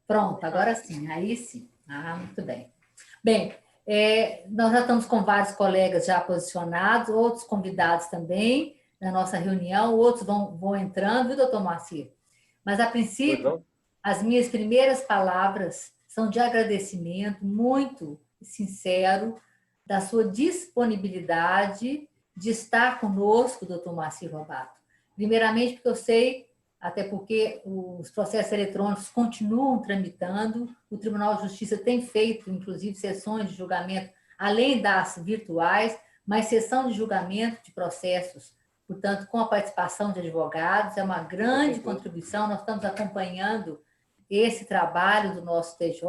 Pronto, agora sim, aí sim. Ah, muito bem. Bem, nós já estamos com vários colegas já posicionados, outros convidados também na nossa reunião, outros vão entrando, viu, doutor Moacir? Mas, a Pois princípio, não? as minhas primeiras palavras são de agradecimento muito sincero da sua disponibilidade de estar conosco, doutor Moacir Lobato. Primeiramente, porque eu sei, até porque os processos eletrônicos continuam tramitando, o Tribunal de Justiça tem feito, inclusive, sessões de julgamento, além das virtuais, mas sessão de julgamento de processos, portanto, com a participação de advogados, é uma grande contribuição, nós estamos acompanhando esse trabalho do nosso TJ,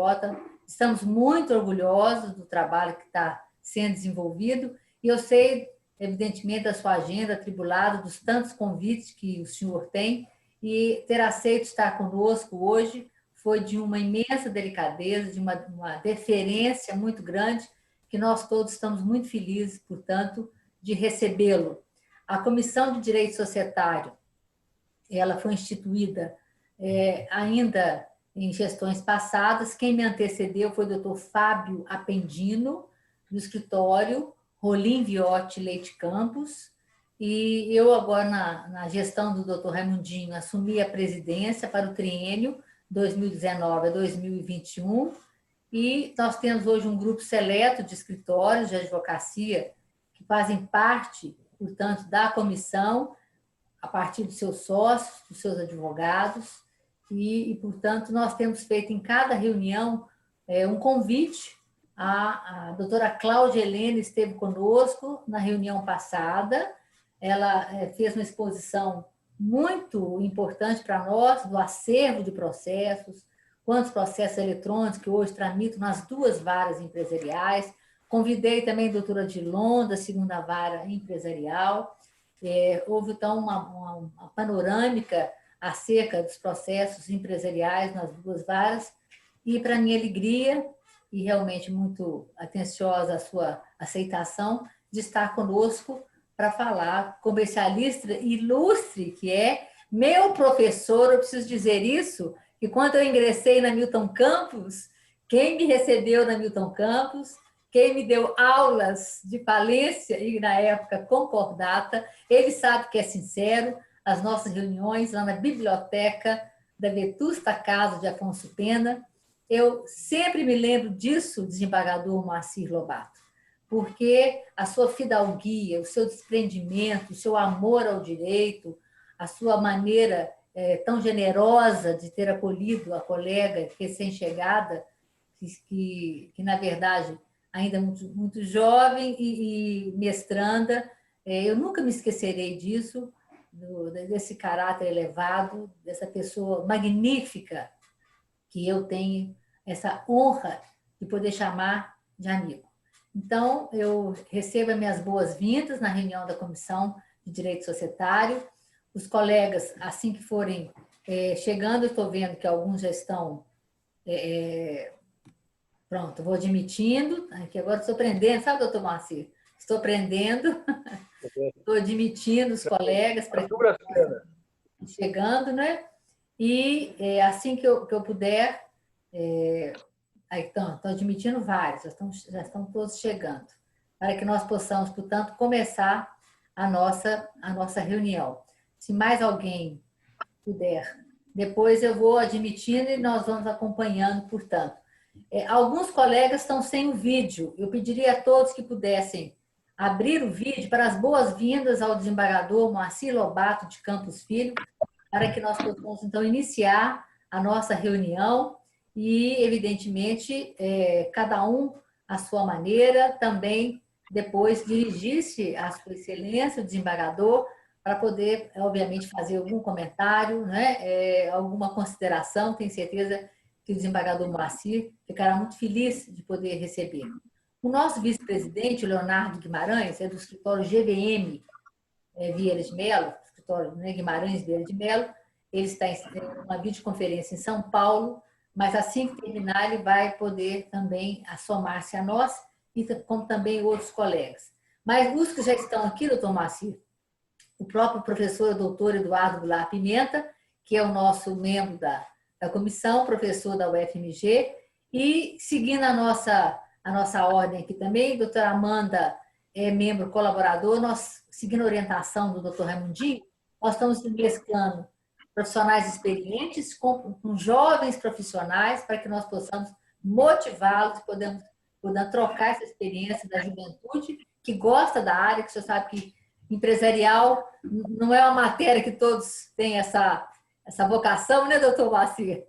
estamos muito orgulhosos do trabalho que está sendo desenvolvido, e eu sei, evidentemente, da sua agenda atribulada, dos tantos convites que o senhor tem, e ter aceito estar conosco hoje foi de uma imensa delicadeza, de uma deferência muito grande, que nós todos estamos muito felizes, portanto, de recebê-lo. A Comissão de Direito Societário, ela foi instituída ainda em gestões passadas. Quem me antecedeu foi o doutor Fábio Apendino, do escritório Rolim Viotti Leite Campos, e eu agora, na gestão do doutor Raimundinho, assumi a presidência para o triênio 2019 a 2021, e nós temos hoje um grupo seleto de escritórios de advocacia que fazem parte, portanto, da comissão, a partir dos seus sócios, dos seus advogados, portanto, nós temos feito em cada reunião um convite. A doutora Cláudia Helena esteve conosco na reunião passada, ela fez uma exposição muito importante para nós, do acervo de processos, quantos processos eletrônicos que hoje tramitam nas duas varas empresariais. Convidei também a doutora Dilon, da segunda vara empresarial. Houve, então, uma panorâmica acerca dos processos empresariais nas duas varas, e, para minha alegria, e realmente muito atenciosa a sua aceitação, de estar conosco para falar, comercialista ilustre que é, meu professor, eu preciso dizer isso, que quando eu ingressei na Milton Campos, quem me recebeu na Milton Campos, quem me deu aulas de falência, e na época concordata, ele sabe que é sincero, as nossas reuniões lá na biblioteca da vetusta Casa de Afonso Pena, eu sempre me lembro disso, desembargador Moacir Lobato, porque a sua fidalguia, o seu desprendimento, o seu amor ao direito, a sua maneira tão generosa de ter acolhido a colega recém-chegada, que, na verdade, ainda muito jovem e mestranda, eu nunca me esquecerei disso, desse caráter elevado, dessa pessoa magnífica que eu tenho essa honra de poder chamar de amigo. Então, eu recebo as minhas boas-vindas na reunião da Comissão de Direito Societário. Os colegas, assim que forem chegando, eu estou vendo que alguns já estão... Pronto, vou admitindo, aqui agora estou aprendendo, sabe, doutor Moacir? Estou aprendendo, estou admitindo os colegas para que chegando, né? E assim que eu puder, estou admitindo vários, já estão todos chegando, para que nós possamos, portanto, começar a nossa reunião. Se mais alguém puder, depois eu vou admitindo e nós vamos acompanhando, portanto. Alguns colegas estão sem o vídeo. Eu pediria a todos que pudessem abrir o vídeo para as boas-vindas ao desembargador Moacir Lobato de Campos Filho, para que nós possamos, então, iniciar a nossa reunião e, evidentemente, cada um à sua maneira, também depois dirigir-se à sua excelência, o desembargador, para poder, obviamente, fazer algum comentário, né? Alguma consideração, tenho certeza que o desembargador Moacir ficará muito feliz de poder receber. O nosso vice-presidente, Leonardo Guimarães, é do escritório GVM Vieira de Mello, escritório Guimarães Vieira de Mello, ele está em uma videoconferência em São Paulo, mas assim que terminar, ele vai poder também assomar-se a nós, e como também outros colegas. Mas os que já estão aqui, doutor Moacir, o próprio professor doutor Eduardo Goulart Pimenta, que é o nosso membro da da comissão, professor da UFMG, e seguindo a nossa ordem aqui também, doutora Amanda é membro colaborador, nós, seguindo a orientação do doutor Raimundinho, nós estamos mesclando profissionais experientes com jovens profissionais para que nós possamos motivá-los, podendo trocar essa experiência da juventude que gosta da área, que você sabe que empresarial não é uma matéria que todos têm essa vocação, né, doutor Moacir?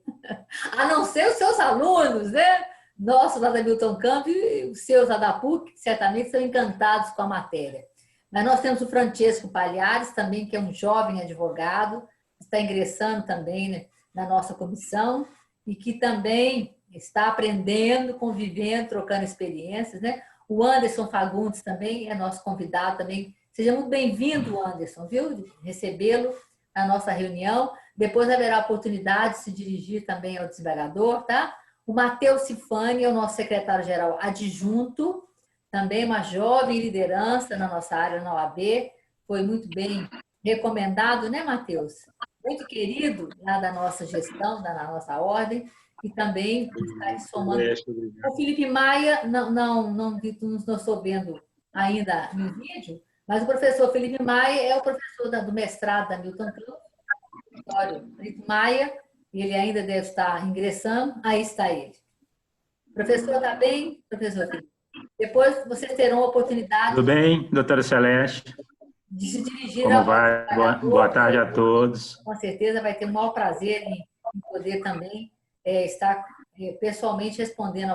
A não ser os seus alunos, né? Nossos lá da Milton Campos e os seus lá da PUC, que certamente são encantados com a matéria. Mas nós temos o Francesco Palhares também, que é um jovem advogado, está ingressando também, né, na nossa comissão e que também está aprendendo, convivendo, trocando experiências, né? O Anderson Fagundes também é nosso convidado também. Seja muito bem-vindo, Anderson, viu? De recebê-lo na nossa reunião. Depois haverá a oportunidade de se dirigir também ao desembargador, tá? O Matheus Cifani é o nosso secretário-geral adjunto, também uma jovem liderança na nossa área, na OAB, foi muito bem recomendado, né, Matheus? Muito querido lá da nossa gestão, da nossa ordem, e também está somando. O Felipe Maia, não estou vendo ainda no vídeo, mas o professor Felipe Maia é o professor do mestrado da Milton Campos, Felipe Maia, ele ainda deve estar ingressando, aí está ele. Professor, está bem? Professor Felipe. Depois vocês terão a oportunidade... Tudo bem, doutora Celeste? De se dirigir Como vai? Boa tarde a todos. Com certeza vai ter o maior prazer em poder também estar pessoalmente respondendo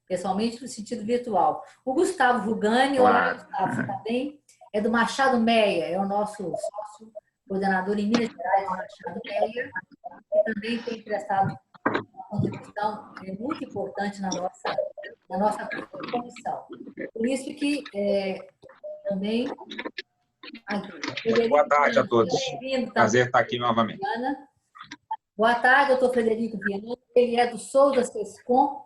pessoalmente no sentido virtual. O Gustavo Rugani, olá, Gustavo, você está bem? É do Machado Meia, é o nosso sócio coordenador em Minas Gerais, do Machado Meia, que também tem prestado uma contribuição muito importante na nossa comissão. Por isso que também... Boa tarde a todos. Prazer estar aqui novamente. Boa tarde, doutor Frederico Viana. Ele é do Souza Sescom,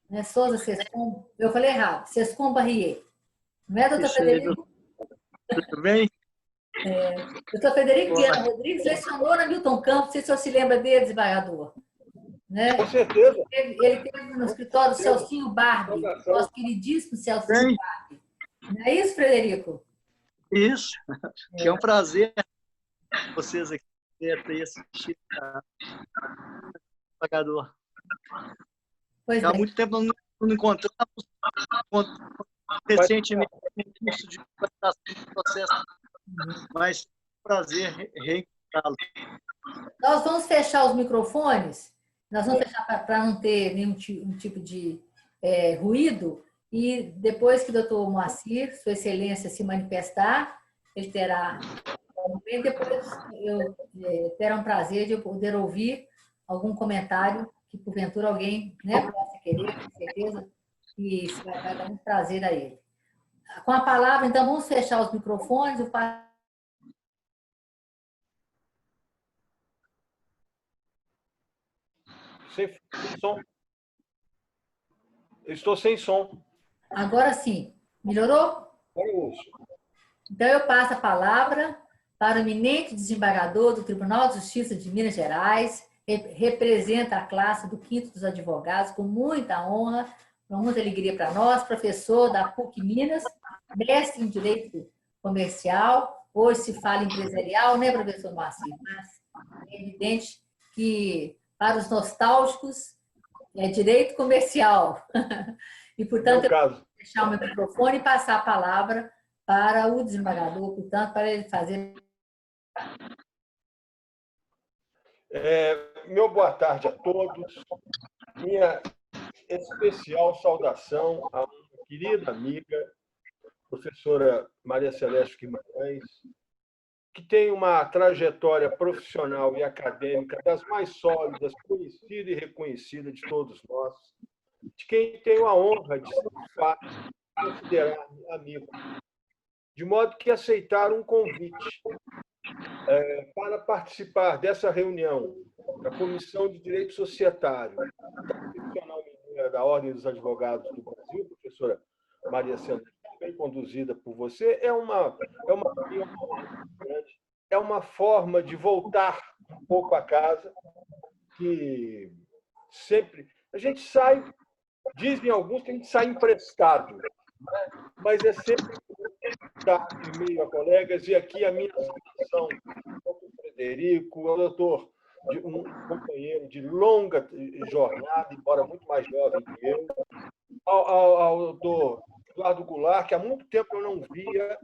né? Souza Sescom. Eu falei errado, Sescom Barrier. Não é, doutor Frederico? Tudo bem? Doutor Frederico Viana Rodrigues lecionou na Milton Campos, não sei se o senhor se lembra dele, desembargador. Né? Com certeza. Ele teve no escritório do Celcinho Barbie, nosso queridíssimo Celcinho Barbie. Não é isso, Frederico? Isso. É um prazer vocês aqui terem assistido o pagador. Há muito tempo não nos encontramos recentemente no curso de processo, mas é um prazer reencontrá-lo. Nós vamos fechar os microfones, nós vamos fechar para não ter nenhum tipo de ruído, e depois que o doutor Moacir, Sua Excelência, se manifestar, ele terá e depois eu terá um prazer de eu poder ouvir algum comentário que, porventura, alguém, né, possa querer, com certeza, e isso vai dar muito prazer a ele. Com a palavra, então, vamos fechar os microfones. Sem som. Estou sem som. Agora sim. Melhorou? Agora eu ouço. Então, eu passo a palavra para o eminente desembargador do Tribunal de Justiça de Minas Gerais, representa a classe do 5º dos advogados com muita honra, com muita alegria para nós, professor da PUC Minas, mestre em Direito Comercial, hoje se fala empresarial, né, professor Márcio? Mas é evidente que, para os nostálgicos, é Direito Comercial. E, portanto, eu vou deixar o meu microfone e passar a palavra para o desembargador, portanto, para ele fazer... Meu boa tarde a todos. Minha especial saudação a uma querida amiga, professora Maria Celeste Guimarães, que tem uma trajetória profissional e acadêmica das mais sólidas, conhecida e reconhecida de todos nós, de quem tenho a honra de, de fato, considerar-me amigo. De modo que aceitaram um convite para participar dessa reunião da Comissão de Direito Societário da Ordem dos Advogados do Brasil, professora Maria Celeste, bem conduzida por você, é uma grande, é uma forma de voltar um pouco a casa, que sempre... A gente sai, dizem alguns que a gente sai emprestado, né? Mas é sempre estar em meio a colegas, e aqui a minha saudação ao Frederico, ao doutor, um companheiro de longa jornada, embora muito mais jovem que eu, ao doutor Eduardo Goulart, que há muito tempo eu não via,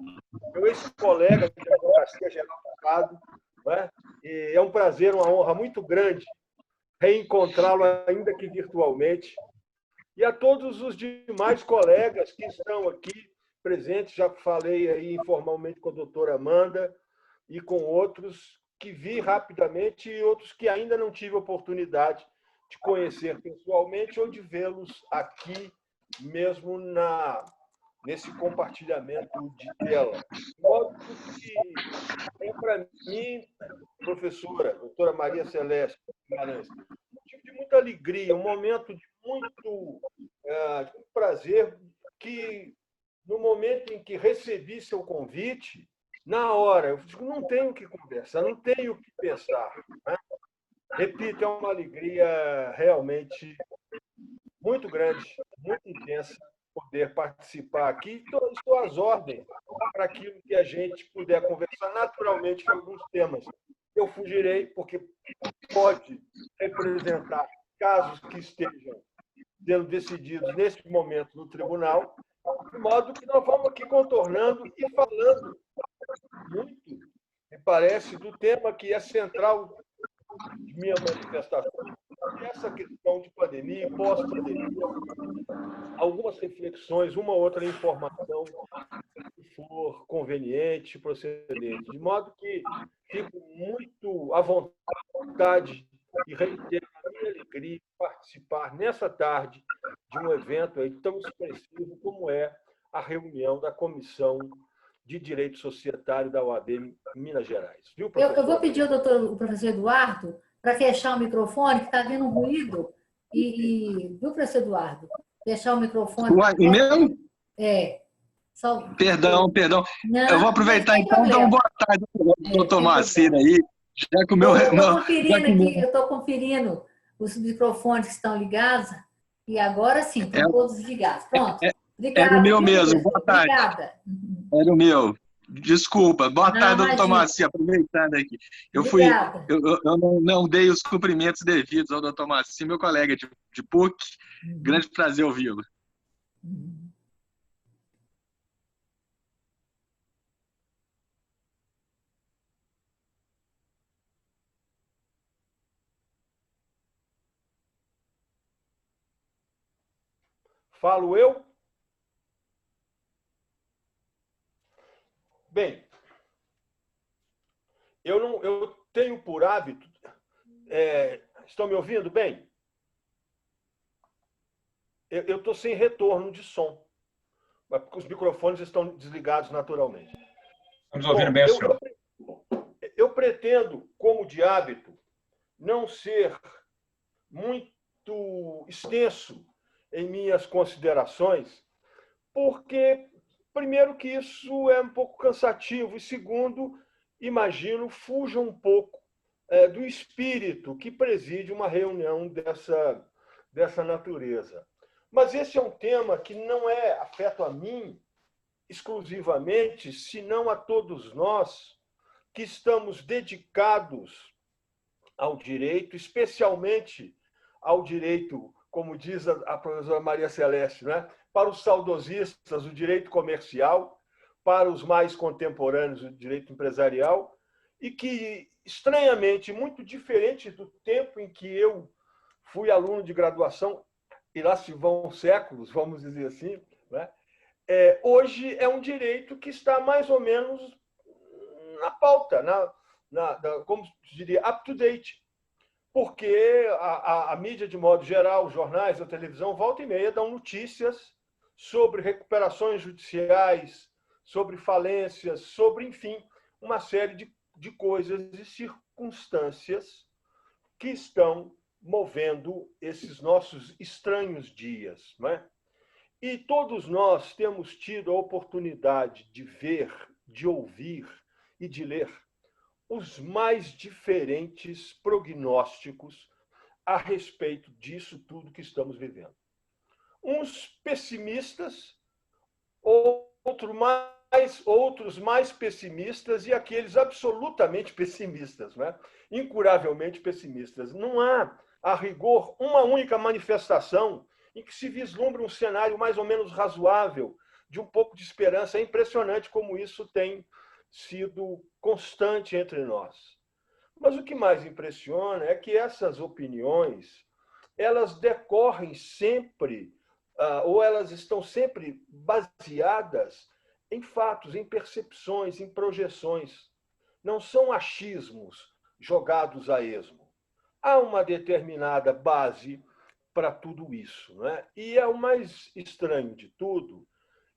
meu ex-colega de advocacia geral do Estado, né? E é um prazer, uma honra muito grande reencontrá-lo, ainda que virtualmente. E a todos os demais colegas que estão aqui presentes, já falei aí informalmente com a doutora Amanda e com outros que vi rapidamente e outros que ainda não tive oportunidade de conhecer pessoalmente ou de vê-los aqui mesmo nesse compartilhamento de tela. De modo que é para mim, professora, doutora Maria Celeste Guimarães, um motivo de muita alegria, um momento de muito prazer, que no momento em que recebi seu convite, na hora, eu digo, não tenho o que conversar, não tenho o que pensar, né? Repito, é uma alegria realmente muito grande, muito intensa, poder participar aqui. Estou às ordens para aquilo que a gente puder conversar naturalmente em alguns temas. Eu fugirei, porque pode representar casos que estejam sendo decididos nesse momento no tribunal, de modo que nós vamos aqui contornando e falando muito, me parece, do tema que é central de minha manifestação, essa questão de pandemia e pós-pandemia, algumas reflexões, uma ou outra informação, se for conveniente, procedente, de modo que fico muito à vontade e reitero a minha alegria de participar nessa tarde de um evento aí tão expressivo como é a reunião da Comissão de Direito Societário da OAB Minas Gerais. Viu, eu vou pedir ao professor Eduardo para fechar o microfone, que está havendo um ruído. Viu, professor Eduardo? Fechar o microfone. O meu? É. Perdão. Não, eu vou aproveitar então e dar uma boa tarde ao doutor Moacir aí. Já que o meu... Eu estou conferindo os microfones que estão ligados, e agora sim, estão todos ligados. Pronto. Obrigada. Era o meu mesmo. Boa tarde. Obrigada. Era o meu. Desculpa. Boa tarde, doutor Moacir. Aproveitando aqui. Eu não dei os cumprimentos devidos ao doutor Moacir, meu colega de PUC. Grande prazer ouvi-lo. Falo eu? Bem, eu tenho por hábito... estão me ouvindo bem? Eu estou sem retorno de som, porque os microfones estão desligados naturalmente. Estamos ouvindo bem, senhor. Eu pretendo, como de hábito, não ser muito extenso em minhas considerações, porque, primeiro, que isso é um pouco cansativo, e, segundo, imagino, fuja um pouco do espírito que preside uma reunião dessa natureza. Mas esse é um tema que não é afeto a mim exclusivamente, senão a todos nós que estamos dedicados ao direito, especialmente ao direito, como diz a professora Maria Celeste, né? Para os saudosistas, o direito comercial, para os mais contemporâneos, o direito empresarial, e que, estranhamente, muito diferente do tempo em que eu fui aluno de graduação, e lá se vão séculos, vamos dizer assim, né? Hoje é um direito que está mais ou menos na pauta, como se diria, up to date, porque a mídia, de modo geral, os jornais, a televisão, volta e meia, dão notícias sobre recuperações judiciais, sobre falências, sobre, enfim, uma série de coisas e circunstâncias que estão movendo esses nossos estranhos dias, não é? E todos nós temos tido a oportunidade de ver, de ouvir e de ler os mais diferentes prognósticos a respeito disso tudo que estamos vivendo. Uns pessimistas, outros mais pessimistas e aqueles absolutamente pessimistas, né? Incuravelmente pessimistas. Não há, a rigor, uma única manifestação em que se vislumbra um cenário mais ou menos razoável, de um pouco de esperança. É impressionante como isso tem sido constante entre nós. Mas o que mais impressiona é que essas opiniões, elas decorrem sempre, ou elas estão sempre baseadas em fatos, em percepções, em projeções. Não são achismos jogados a esmo. Há uma determinada base para tudo isso, né? E é o mais estranho de tudo,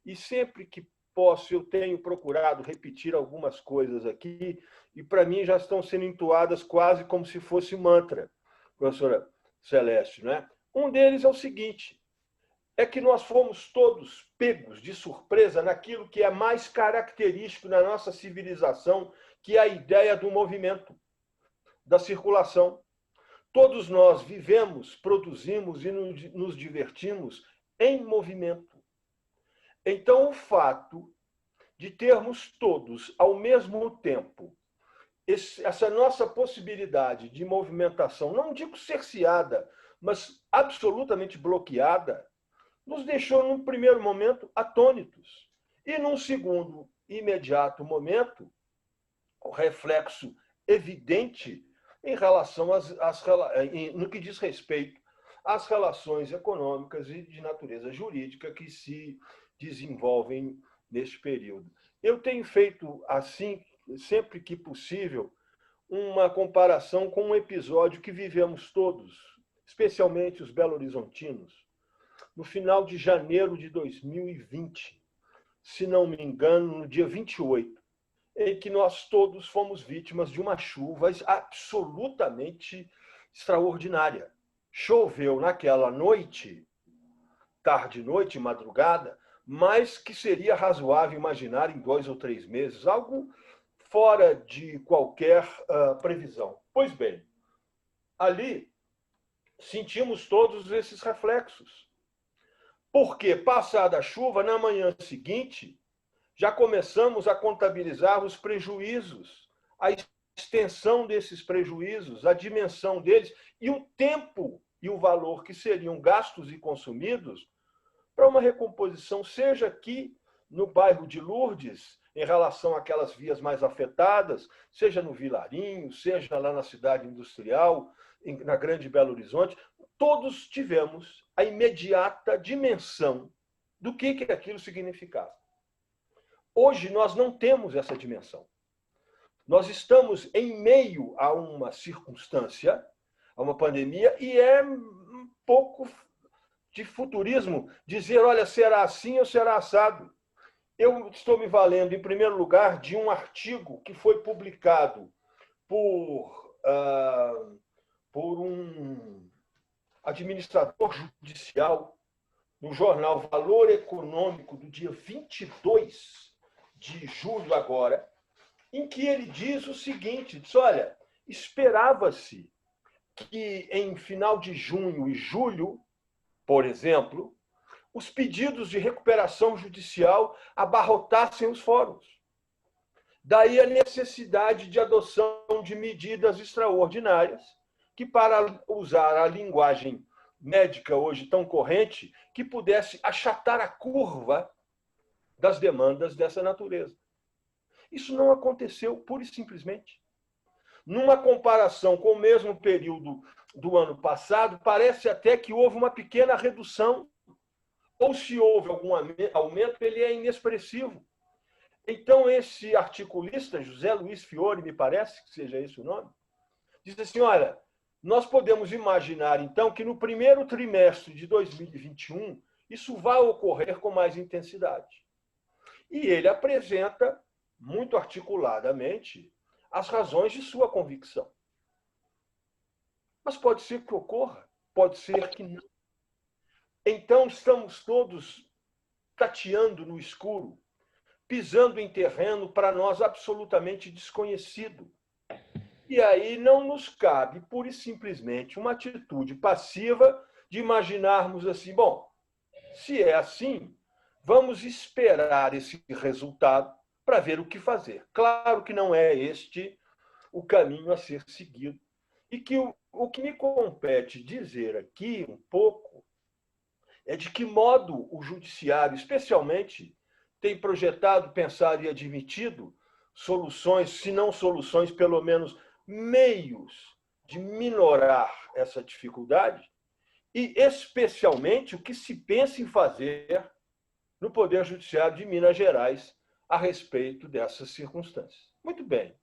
e sempre que posso, eu tenho procurado repetir algumas coisas aqui, e para mim já estão sendo entoadas quase como se fosse mantra, professora Celeste, né? Um deles é o seguinte: é que nós fomos todos pegos de surpresa naquilo que é mais característico da nossa civilização, que é a ideia do movimento, da circulação. Todos nós vivemos, produzimos e nos divertimos em movimento. Então, o fato de termos todos, ao mesmo tempo, essa nossa possibilidade de movimentação, não digo cerceada, mas absolutamente bloqueada, nos deixou, num primeiro momento, atônitos. E, num segundo, imediato momento, o reflexo evidente em relação no que diz respeito às relações econômicas e de natureza jurídica que se desenvolvem neste período. Eu tenho feito, assim, sempre que possível, uma comparação com um episódio que vivemos todos, especialmente os belo-horizontinos, no final de janeiro de 2020, se não me engano, no dia 28, em que nós todos fomos vítimas de uma chuva absolutamente extraordinária. Choveu naquela noite, tarde, noite, madrugada, mas que seria razoável imaginar em 2 ou 3 meses, algo fora de qualquer previsão. Pois bem, ali sentimos todos esses reflexos. Porque, passada a chuva, na manhã seguinte, já começamos a contabilizar os prejuízos, a extensão desses prejuízos, a dimensão deles e o tempo e o valor que seriam gastos e consumidos para uma recomposição, seja aqui no bairro de Lourdes, em relação àquelas vias mais afetadas, seja no Vilarinho, seja lá na cidade industrial, na Grande Belo Horizonte. Todos tivemos a imediata dimensão do que aquilo significava. Hoje nós não temos essa dimensão. Nós estamos em meio a uma circunstância, a uma pandemia, e é um pouco de futurismo dizer, olha, será assim ou será assado. Eu estou me valendo, em primeiro lugar, de um artigo que foi publicado por um administrador judicial no jornal Valor Econômico, do dia 22 de julho agora, em que ele diz o seguinte, diz, olha, esperava-se que em final de junho e julho, por exemplo, os pedidos de recuperação judicial abarrotassem os fóruns. Daí a necessidade de adoção de medidas extraordinárias, que, para usar a linguagem médica hoje tão corrente, que pudesse achatar a curva das demandas dessa natureza. Isso não aconteceu, pura e simplesmente. Numa comparação com o mesmo período do ano passado, parece até que houve uma pequena redução, ou se houve algum aumento, ele é inexpressivo. Então, esse articulista, José Luiz Fiore, me parece que seja esse o nome, diz assim, olha, nós podemos imaginar, então, que no primeiro trimestre de 2021, isso vai ocorrer com mais intensidade. E ele apresenta, muito articuladamente, as razões de sua convicção. Mas pode ser que ocorra, pode ser que não. Então, estamos todos tateando no escuro, pisando em terreno para nós absolutamente desconhecido. E aí não nos cabe, pura e simplesmente, uma atitude passiva de imaginarmos assim, bom, se é assim, vamos esperar esse resultado para ver o que fazer. Claro que não é este o caminho a ser seguido. E que o que me compete dizer aqui um pouco é de que modo o judiciário, especialmente, tem projetado, pensado e admitido soluções, se não soluções, pelo menos meios de minorar essa dificuldade, e especialmente o que se pensa em fazer no Poder Judiciário de Minas Gerais a respeito dessas circunstâncias. Muito bem.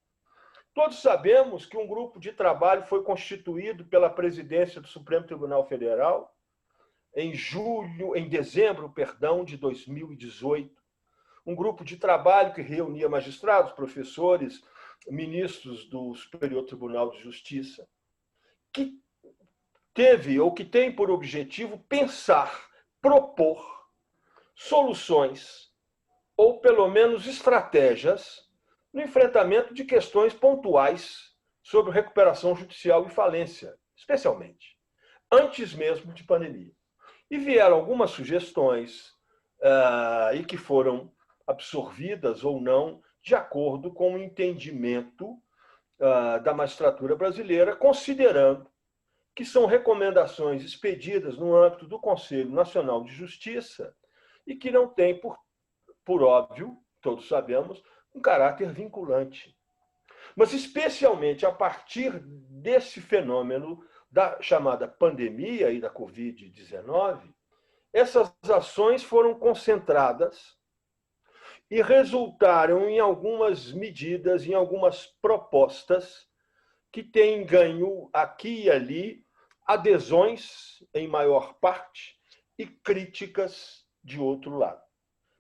Todos sabemos que um grupo de trabalho foi constituído pela presidência do Supremo Tribunal Federal em dezembro, de 2018. Um grupo de trabalho que reunia magistrados, professores, ministros do Superior Tribunal de Justiça, que teve ou que tem por objetivo pensar, propor soluções ou pelo menos estratégias no enfrentamento de questões pontuais sobre recuperação judicial e falência, especialmente, antes mesmo de pandemia. E vieram algumas sugestões e que foram absorvidas ou não de acordo com o entendimento da magistratura brasileira, considerando que são recomendações expedidas no âmbito do Conselho Nacional de Justiça e que não têm, por óbvio, todos sabemos, um caráter vinculante. Mas, especialmente a partir desse fenômeno da chamada pandemia e da Covid-19, essas ações foram concentradas e resultaram em algumas medidas, em algumas propostas que têm ganho aqui e ali adesões, em maior parte, e críticas de outro lado.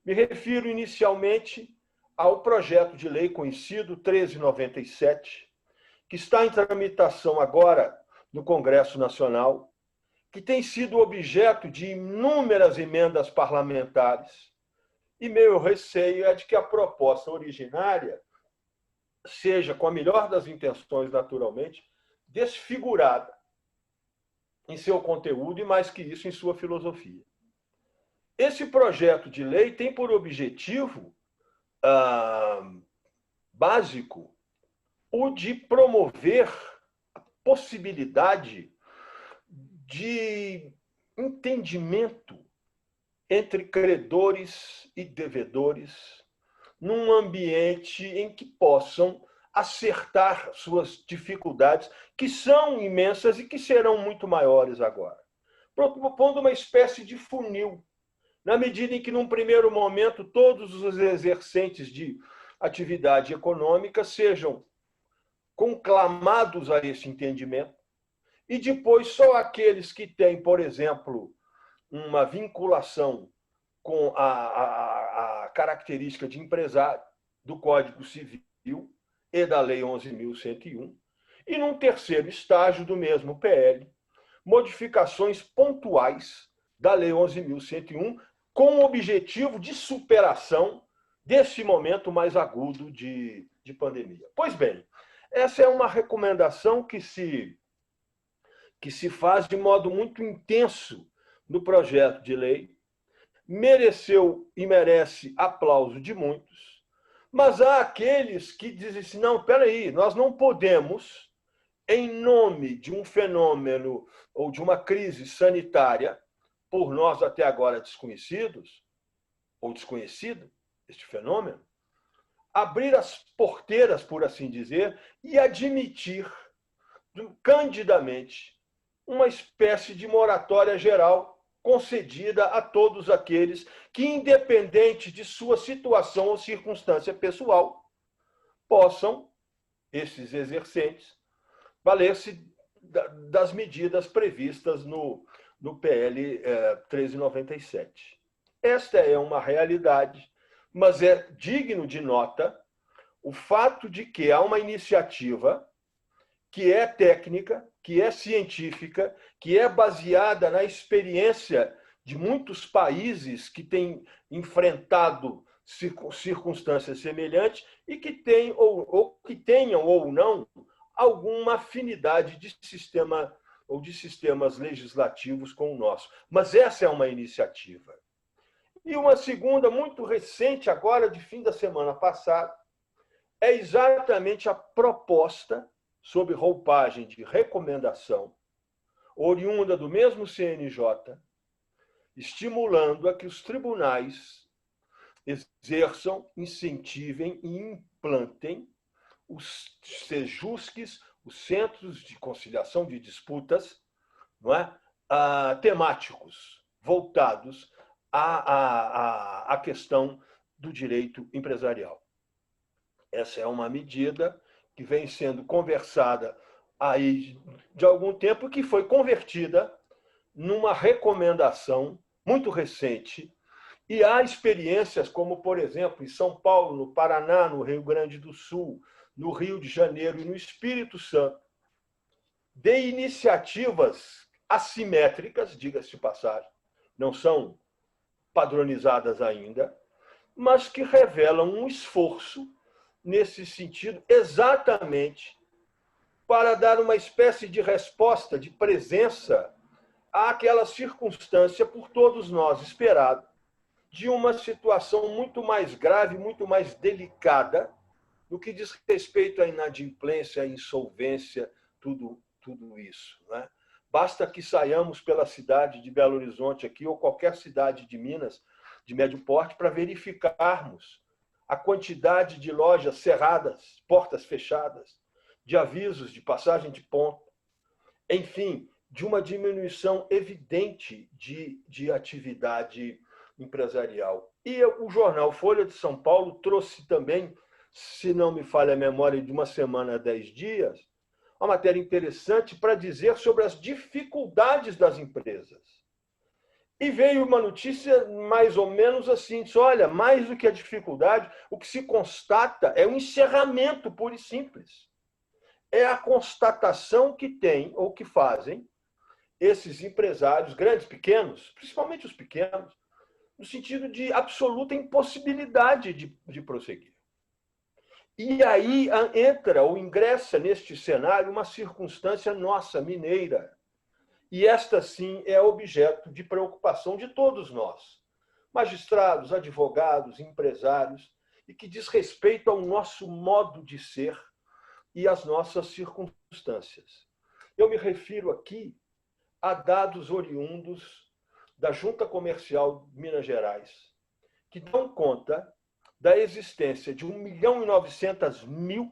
Me refiro inicialmente ao projeto de lei conhecido 1397, que está em tramitação agora no Congresso Nacional, que tem sido objeto de inúmeras emendas parlamentares, e meu receio é de que a proposta originária seja, com a melhor das intenções, naturalmente, desfigurada em seu conteúdo e, mais que isso, em sua filosofia. Esse projeto de lei tem por objetivo básico o de promover a possibilidade de entendimento entre credores e devedores num ambiente em que possam acertar suas dificuldades, que são imensas e que serão muito maiores agora. Propondo uma espécie de funil, na medida em que, num primeiro momento, todos os exercentes de atividade econômica sejam conclamados a esse entendimento, e depois só aqueles que têm, por exemplo, uma vinculação com a característica de empresário do Código Civil e da Lei 11.101, e, num terceiro estágio do mesmo PL, modificações pontuais da Lei 11.101, com o objetivo de superação desse momento mais agudo de pandemia. Pois bem, essa é uma recomendação que se faz de modo muito intenso no projeto de lei, mereceu e merece aplauso de muitos, mas há aqueles que dizem assim, não, espera aí, nós não podemos, em nome de um fenômeno ou de uma crise sanitária, por nós até agora desconhecidos, ou desconhecido, este fenômeno, abrir as porteiras, por assim dizer, e admitir candidamente uma espécie de moratória geral concedida a todos aqueles que, independente de sua situação ou circunstância pessoal, possam, esses exercentes, valer-se das medidas previstas no PL 1397. Esta é uma realidade, mas é digno de nota o fato de que há uma iniciativa que é técnica, que é científica, que é baseada na experiência de muitos países que têm enfrentado circunstâncias semelhantes e que têm, ou que tenham ou não alguma afinidade de sistema ou de sistemas legislativos com o nosso. Mas essa é uma iniciativa. E uma segunda, muito recente, agora de fim da semana passada, é exatamente a proposta sob roupagem de recomendação, oriunda do mesmo CNJ, estimulando a que os tribunais exerçam, incentivem e implantem os CEJUSCs, os Centros de Conciliação de Disputas, não é? Temáticos, voltados à questão do direito empresarial. Essa é uma medida que vem sendo conversada aí de algum tempo e que foi convertida numa recomendação muito recente. E há experiências como, por exemplo, em São Paulo, no Paraná, no Rio Grande do Sul, no Rio de Janeiro e no Espírito Santo, de iniciativas assimétricas, diga-se de passagem, não são padronizadas ainda, mas que revelam um esforço nesse sentido, exatamente para dar uma espécie de resposta, de presença àquela circunstância por todos nós esperada, de uma situação muito mais grave, muito mais delicada, no que diz respeito à inadimplência, à insolvência, tudo isso. Né? Basta que saiamos pela cidade de Belo Horizonte aqui, ou qualquer cidade de Minas, de médio porte, para verificarmos a quantidade de lojas cerradas, portas fechadas, de avisos de passagem de ponto, enfim, de uma diminuição evidente de atividade empresarial. E o jornal Folha de São Paulo trouxe também, se não me falha a memória, de uma semana a 10 dias, uma matéria interessante para dizer sobre as dificuldades das empresas. E veio uma notícia mais ou menos assim, disse, olha, mais do que a dificuldade, o que se constata é o encerramento puro e simples. É a constatação que tem, ou que fazem, esses empresários, grandes, pequenos, principalmente os pequenos, no sentido de absoluta impossibilidade de prosseguir. E aí entra ou ingressa neste cenário uma circunstância nossa, mineira. E esta, sim, é objeto de preocupação de todos nós, magistrados, advogados, empresários, e que diz respeito ao nosso modo de ser e às nossas circunstâncias. Eu me refiro aqui a dados oriundos da Junta Comercial de Minas Gerais, que dão conta da existência de 1.900.000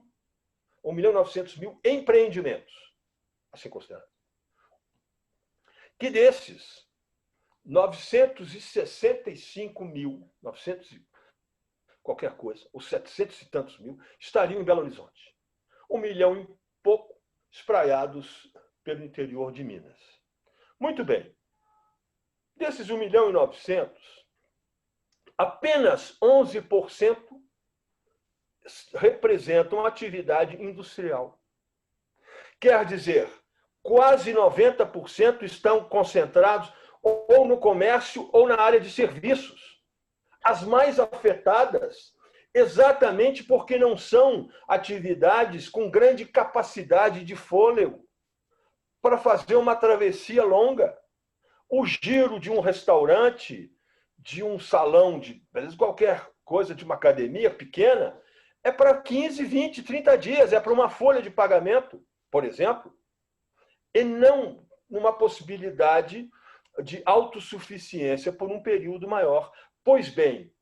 ou 1.900.000 empreendimentos, assim considerado. Que desses, 965.000, 900 qualquer coisa, ou 700 e tantos mil, estariam em Belo Horizonte. 1 milhão e pouco espraiados pelo interior de Minas. Muito bem. Desses 1.900.000, apenas 11% representam atividade industrial. Quer dizer, quase 90% estão concentrados ou no comércio ou na área de serviços. As mais afetadas, exatamente porque não são atividades com grande capacidade de fôlego para fazer uma travessia longa. O giro de um restaurante, de um salão, de qualquer coisa, de uma academia pequena, é para 15, 20, 30 dias, é para uma folha de pagamento, por exemplo, e não numa possibilidade de autossuficiência por um período maior. Pois bem,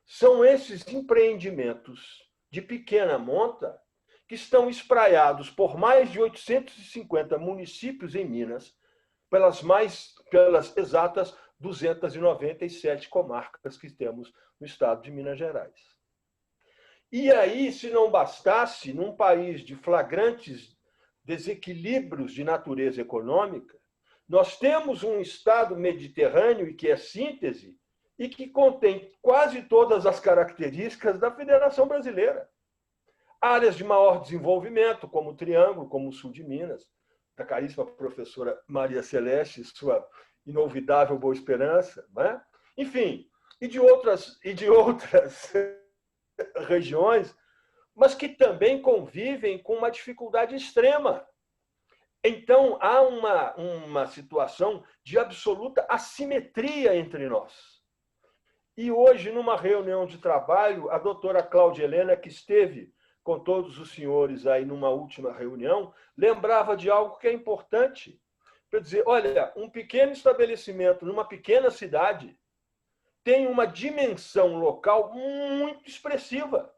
são esses empreendimentos de pequena monta que estão espraiados por mais de 850 municípios em Minas, pelas exatas 297 comarcas que temos no estado de Minas Gerais. E aí, se não bastasse, num país de flagrantes desequilíbrios de natureza econômica, nós temos um estado mediterrâneo e que é síntese e que contém quase todas as características da Federação Brasileira. Áreas de maior desenvolvimento, como o Triângulo, como o sul de Minas, da caríssima professora Maria Celeste, sua inolvidável Boa Esperança, né? Enfim, e de outras regiões mas que também convivem com uma dificuldade extrema. Então, há uma situação de absoluta assimetria entre nós. E hoje, numa reunião de trabalho, a doutora Cláudia Helena, que esteve com todos os senhores aí numa última reunião, lembrava de algo que é importante. Para dizer, olha, um pequeno estabelecimento numa pequena cidade tem uma dimensão local muito expressiva,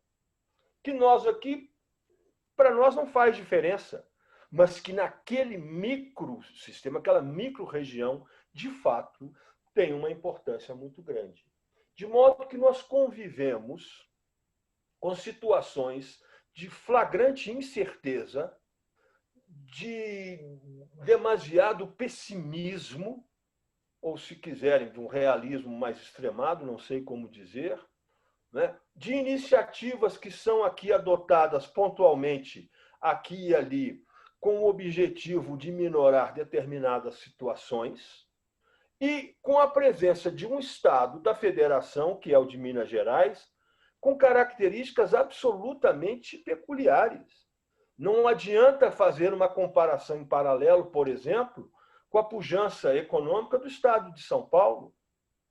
que nós aqui, para nós não faz diferença, mas que naquele microsistema, aquela micro-região, de fato, tem uma importância muito grande. De modo que nós convivemos com situações de flagrante incerteza, de demasiado pessimismo, ou, se quiserem, de um realismo mais extremado, não sei como dizer, né? De iniciativas que são aqui adotadas pontualmente, aqui e ali, com o objetivo de minorar determinadas situações, e com a presença de um Estado da Federação, que é o de Minas Gerais, com características absolutamente peculiares. Não adianta fazer uma comparação em paralelo, por exemplo, com a pujança econômica do Estado de São Paulo,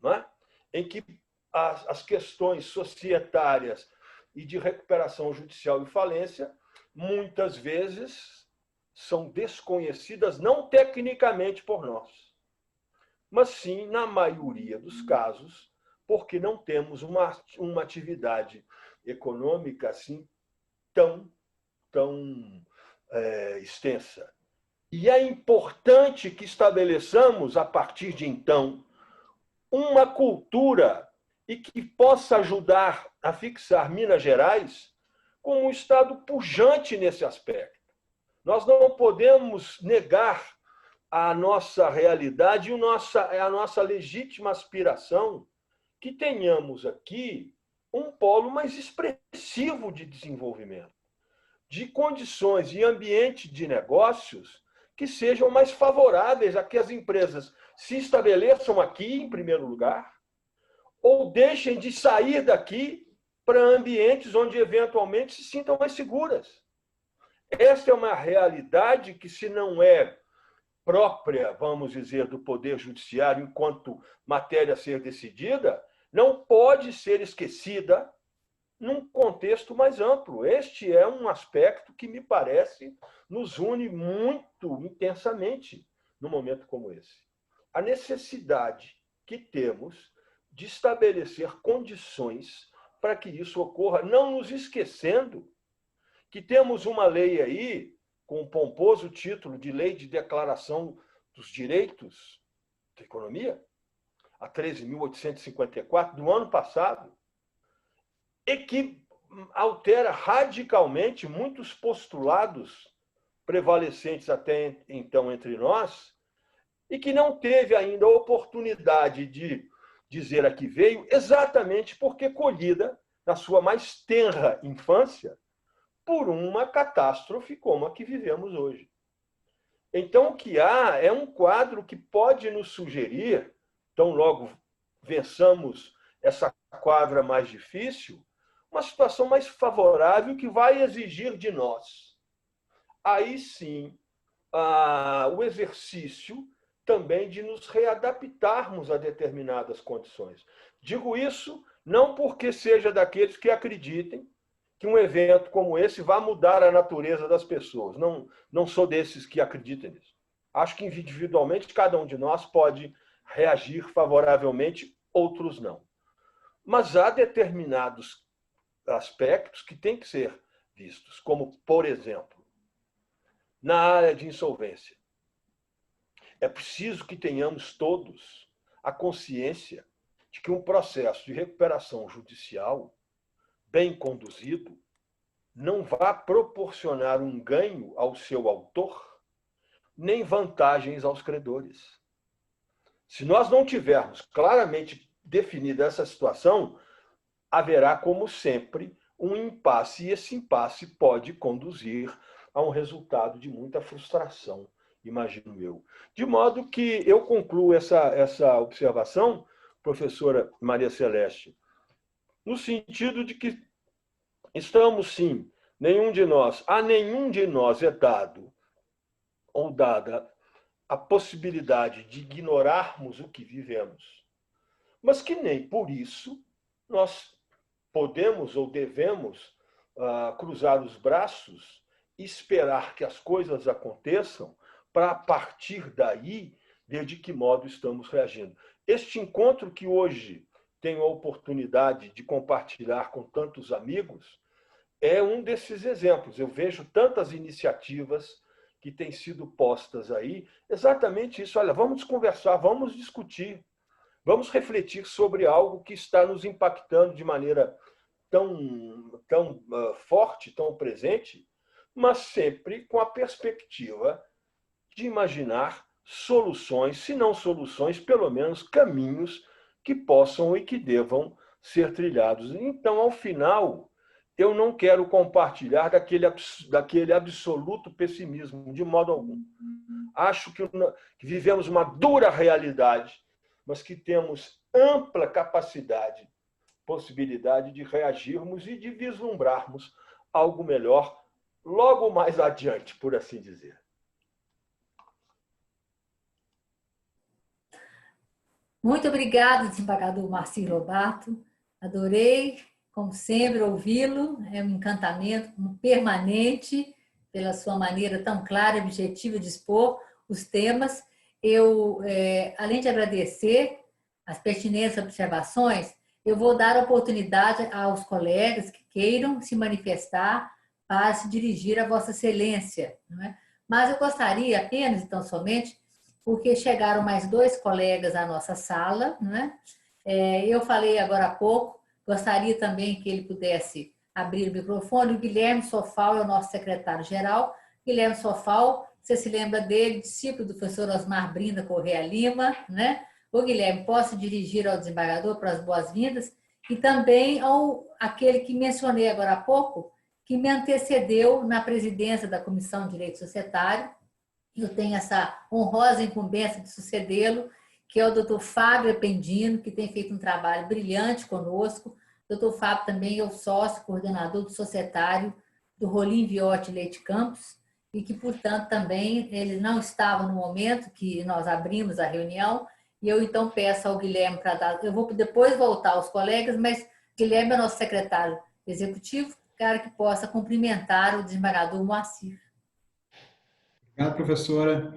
não é? Em que as questões societárias e de recuperação judicial e falência, muitas vezes, são desconhecidas não tecnicamente por nós, mas sim, na maioria dos casos, porque não temos uma atividade econômica assim tão extensa. E é importante que estabeleçamos, a partir de então, uma cultura e que possa ajudar a fixar Minas Gerais como um estado pujante nesse aspecto. Nós não podemos negar a nossa realidade e a nossa legítima aspiração que tenhamos aqui um polo mais expressivo de desenvolvimento, de condições e ambiente de negócios que sejam mais favoráveis a que as empresas se estabeleçam aqui, em primeiro lugar, ou deixem de sair daqui para ambientes onde, eventualmente, se sintam mais seguras. Esta é uma realidade que, se não é própria, vamos dizer, do Poder Judiciário enquanto matéria a ser decidida, não pode ser esquecida num contexto mais amplo. Este é um aspecto que, me parece, nos une muito intensamente num momento como esse. A necessidade que temos de estabelecer condições para que isso ocorra, não nos esquecendo que temos uma lei aí, com o pomposo título de Lei de Declaração dos Direitos da Economia, a 13.854, do ano passado, e que altera radicalmente muitos postulados prevalecentes até então entre nós, e que não teve ainda a oportunidade de dizer a que veio, exatamente porque colhida na sua mais tenra infância por uma catástrofe como a que vivemos hoje. Então, o que há é um quadro que pode nos sugerir, tão logo vençamos essa quadra mais difícil, uma situação mais favorável que vai exigir de nós, aí sim, o exercício também de nos readaptarmos a determinadas condições. Digo isso não porque seja daqueles que acreditem que um evento como esse vai mudar a natureza das pessoas. Não sou desses que acreditam nisso. Acho que individualmente cada um de nós pode reagir favoravelmente, outros não. Mas há determinados aspectos que têm que ser vistos, como, por exemplo, na área de insolvência. É preciso que tenhamos todos a consciência de que um processo de recuperação judicial bem conduzido não vai proporcionar um ganho ao seu autor, nem vantagens aos credores. Se nós não tivermos claramente definida essa situação, haverá, como sempre, um impasse, e esse impasse pode conduzir a um resultado de muita frustração, imagino eu. De modo que eu concluo essa observação, professora Maria Celeste, no sentido de que estamos, sim, a nenhum de nós é dado ou dada a possibilidade de ignorarmos o que vivemos, mas que nem por isso nós podemos ou devemos cruzar os braços e esperar que as coisas aconteçam para, a partir daí, ver de que modo estamos reagindo. Este encontro que hoje tenho a oportunidade de compartilhar com tantos amigos é um desses exemplos. Eu vejo tantas iniciativas que têm sido postas aí, exatamente isso. Olha, vamos conversar, vamos discutir, vamos refletir sobre algo que está nos impactando de maneira tão forte, tão presente, mas sempre com a perspectiva de imaginar soluções, se não soluções, pelo menos caminhos que possam e que devam ser trilhados. Então, ao final, eu não quero compartilhar daquele absoluto pessimismo, de modo algum. Acho que vivemos uma dura realidade, mas que temos ampla capacidade, possibilidade de reagirmos e de vislumbrarmos algo melhor logo mais adiante, por assim dizer. Muito obrigada, desembargador Marcir Lobato. Adorei, como sempre, ouvi-lo. É um encantamento permanente pela sua maneira tão clara e objetiva de expor os temas. Eu, além de agradecer as pertinentes observações, eu vou dar oportunidade aos colegas que queiram se manifestar para se dirigir a Vossa Excelência. Não é? Mas eu gostaria apenas, então, somente, porque chegaram mais 2 colegas à nossa sala, né? Eu falei agora há pouco, gostaria também que ele pudesse abrir o microfone. O Guilherme Sofal é o nosso secretário-geral. Guilherme Sofal, você se lembra dele, discípulo do professor Osmar Brinda Correia Lima, né? O Guilherme, posso dirigir ao desembargador para as boas-vindas e também aquele que mencionei agora há pouco, que me antecedeu na presidência da Comissão de Direito Societário. Eu tenho essa honrosa incumbência de sucedê-lo, que é o Dr. Fábio Appendino, que tem feito um trabalho brilhante conosco. O Dr. Fábio também é o sócio, coordenador do societário do Rolim Viotti Leite Campos, e que, portanto, também ele não estava no momento que nós abrimos a reunião, e eu, então, peço ao Guilherme para dar... Eu vou depois voltar aos colegas, mas Guilherme é nosso secretário executivo, cara que possa cumprimentar o desembargador Moacir. Obrigado, professora.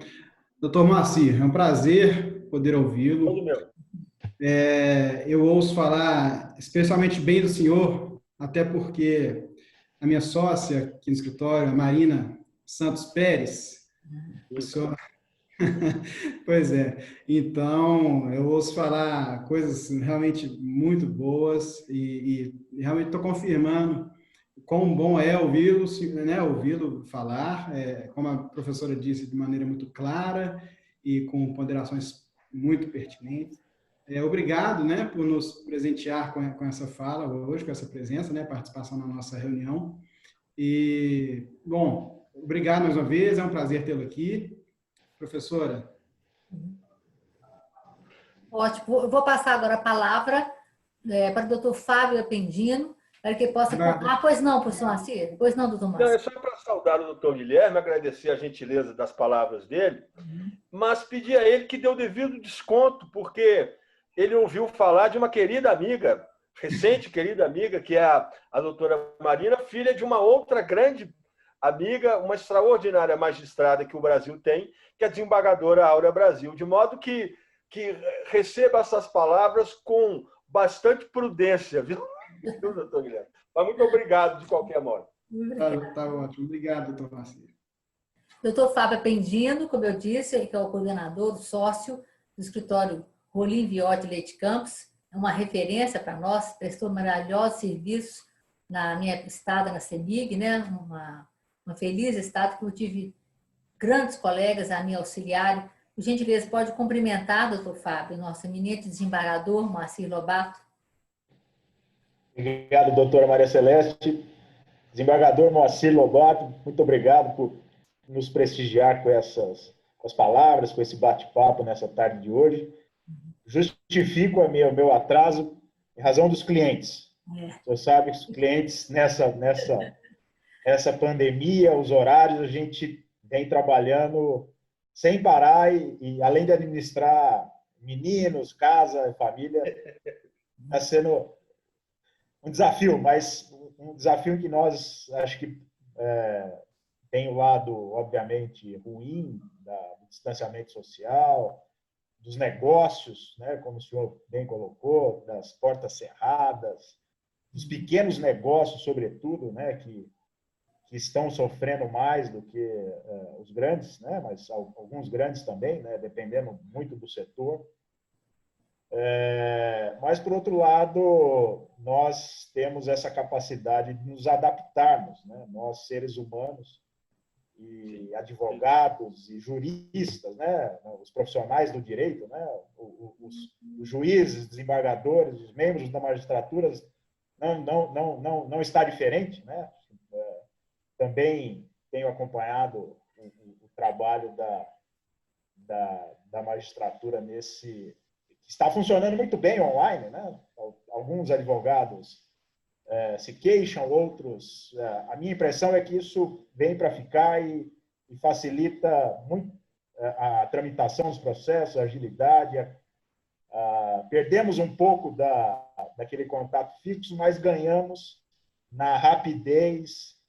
Doutor Moacir, é um prazer poder ouvi-lo. Eu ouço falar especialmente bem do senhor, até porque a minha sócia aqui no escritório, a Marina Santos Pérez, professora... Pois é. Então, eu ouço falar coisas realmente muito boas e realmente estou confirmando quão bom é ouvi-lo, né, ouvi-lo falar, como a professora disse, de maneira muito clara e com ponderações muito pertinentes. Obrigado, né, por nos presentear com essa fala hoje, com essa presença, né, participação na nossa reunião. E, bom, obrigado mais uma vez, é um prazer tê-lo aqui. Professora. Ótimo. Eu vou passar agora a palavra para o doutor Fábio Appendino, para que possa... pois não, professor Moacir? Pois não, doutor Moacir? Não, é só para saudar o doutor Guilherme, agradecer a gentileza das palavras dele, mas pedir a ele que dê o devido desconto, porque ele ouviu falar de uma querida amiga, recente querida amiga, que é a doutora Marina, filha de uma outra grande amiga, uma extraordinária magistrada que o Brasil tem, que é a desembargadora Áurea Brasil, de modo que receba essas palavras com bastante prudência, viu, doutor Guilherme? Mas muito obrigado, de qualquer modo. Tá ótimo. Obrigado, doutor Marcir. Doutor Fábio Appendino, como eu disse, que é o coordenador, sócio do escritório Rolim Viotti Leite Campos, é uma referência para nós, prestou maravilhosos serviços na minha estada na CEMIG, né? Uma feliz estado que eu tive grandes colegas, a minha auxiliar. Por gentileza, pode cumprimentar, doutor Fábio, nosso eminente desembargador, Marcir Lobato. Obrigado, doutora Maria Celeste. Desembargador Moacir Lobato, muito obrigado por nos prestigiar com as palavras, com esse bate-papo nessa tarde de hoje. Justifico o meu atraso em razão dos clientes. Você sabe que os clientes essa pandemia, os horários, a gente vem trabalhando sem parar e além de administrar meninos, casa, família, está sendo um desafio, mas um desafio que nós, acho que tem o lado, obviamente, ruim do distanciamento social, dos negócios, né, como o senhor bem colocou, das portas cerradas, dos pequenos negócios, sobretudo, né, que estão sofrendo mais do que os grandes, né, mas alguns grandes também, né, dependendo muito do setor. Mas, por outro lado, nós temos essa capacidade de nos adaptarmos, né, nós, seres humanos, e advogados e juristas, né, os profissionais do direito, né, os juízes, desembargadores, os membros da magistratura, não está diferente, né? Também tenho acompanhado o trabalho da magistratura nesse que está funcionando muito bem online, né? Alguns advogados se queixam, outros. A minha impressão é que isso vem para ficar e facilita muito a tramitação dos processos, a agilidade. Perdemos um pouco daquele contato fixo, mas ganhamos na rapidez.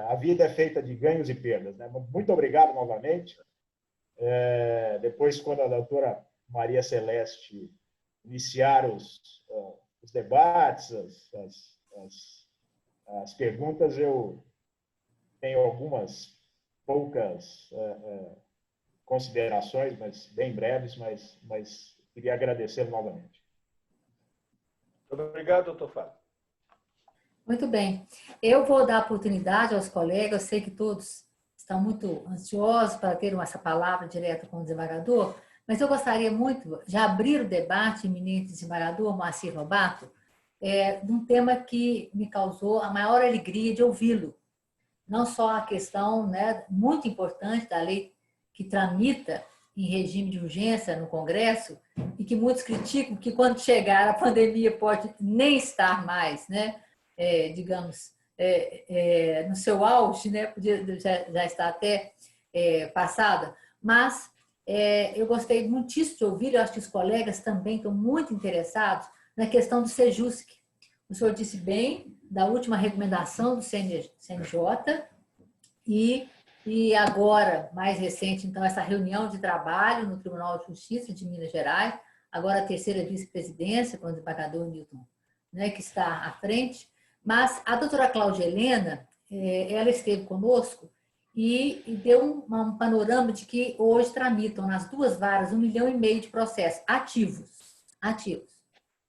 A vida é feita de ganhos e perdas, né? Muito obrigado novamente. Depois, quando a doutora Maria Celeste iniciar os debates, as perguntas, eu tenho algumas poucas considerações, mas bem breves, mas queria agradecer novamente. Obrigado, doutor Fábio. Muito bem. Eu vou dar oportunidade aos colegas, eu sei que todos estão muito ansiosos para ter essa palavra direta com o desembargador, mas eu gostaria muito de abrir o debate, eminente desembargador Moacir Lobato, de um tema que me causou a maior alegria de ouvi-lo. Não só a questão, né, muito importante da lei que tramita em regime de urgência no Congresso e que muitos criticam que quando chegar a pandemia pode nem estar mais, né, digamos, no seu auge, né, já está até passada, mas eu gostei muitíssimo de ouvir, eu acho que os colegas também estão muito interessados na questão do Sejusc. O senhor disse bem da última recomendação do CNJ e agora, mais recente, então, essa reunião de trabalho no Tribunal de Justiça de Minas Gerais, agora a terceira vice-presidência com o desembargador Newton, né, que está à frente. Mas a doutora Cláudia Helena, ela esteve conosco e deu um panorama de que hoje tramitam nas duas varas 1,5 milhão de processos ativos.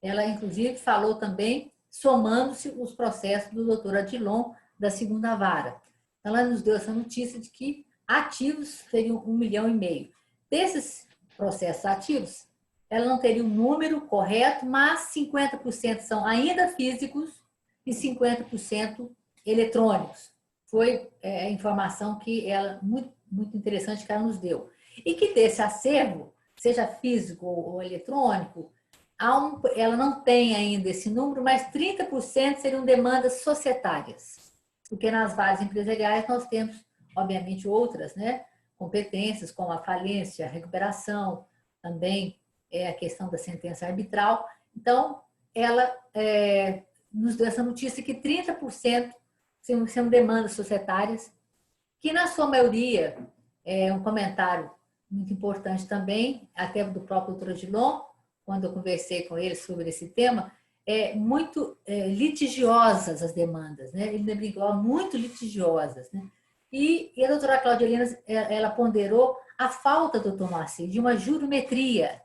Ela, inclusive, falou também, somando-se os processos do doutor Adilon, da segunda vara. Ela nos deu essa notícia de que ativos seriam 1,5 milhão. Desses processos ativos, ela não teria um número correto, mas 50% são ainda físicos e 50% eletrônicos. Foi a informação que ela, muito, muito interessante, que ela nos deu. E que desse acervo, seja físico ou eletrônico, ela não tem ainda esse número, mas 30% seriam demandas societárias. Porque nas varas empresariais nós temos, obviamente, outras, né, competências, como a falência, a recuperação, também a questão da sentença arbitral. Então, ela nos deu essa notícia que 30% são demandas societárias, que na sua maioria, um comentário muito importante também, até do próprio doutor Adilon, quando eu conversei com ele sobre esse tema, muito litigiosas as demandas, né? Ele brincou, muito litigiosas, né? E a doutora Cláudia Helena, ela ponderou a falta, doutor Moacir, de uma jurimetria.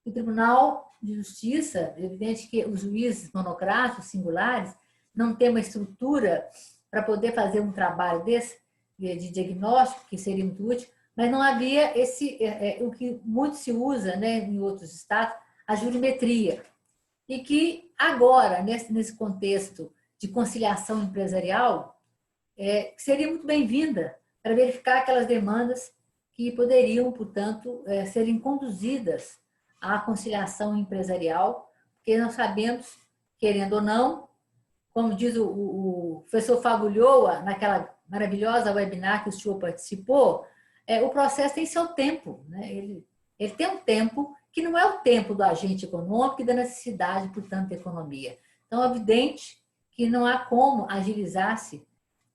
O Tribunal de Justiça, é evidente que os juízes monocráticos, singulares, não têm uma estrutura para poder fazer um trabalho desse, de diagnóstico, que seria muito útil, mas não havia o que muito se usa, né, em outros estados, a jurimetria. E que agora, nesse contexto de conciliação empresarial, seria muito bem-vinda para verificar aquelas demandas que poderiam, portanto, serem conduzidas à conciliação empresarial, porque nós sabemos, querendo ou não, como diz o professor Fagulhoa, naquela maravilhosa webinar que o senhor participou, o processo tem seu tempo, né? Ele tem um tempo que não é o tempo do agente econômico e da necessidade, portanto, da economia. Então, é evidente que não há como agilizar-se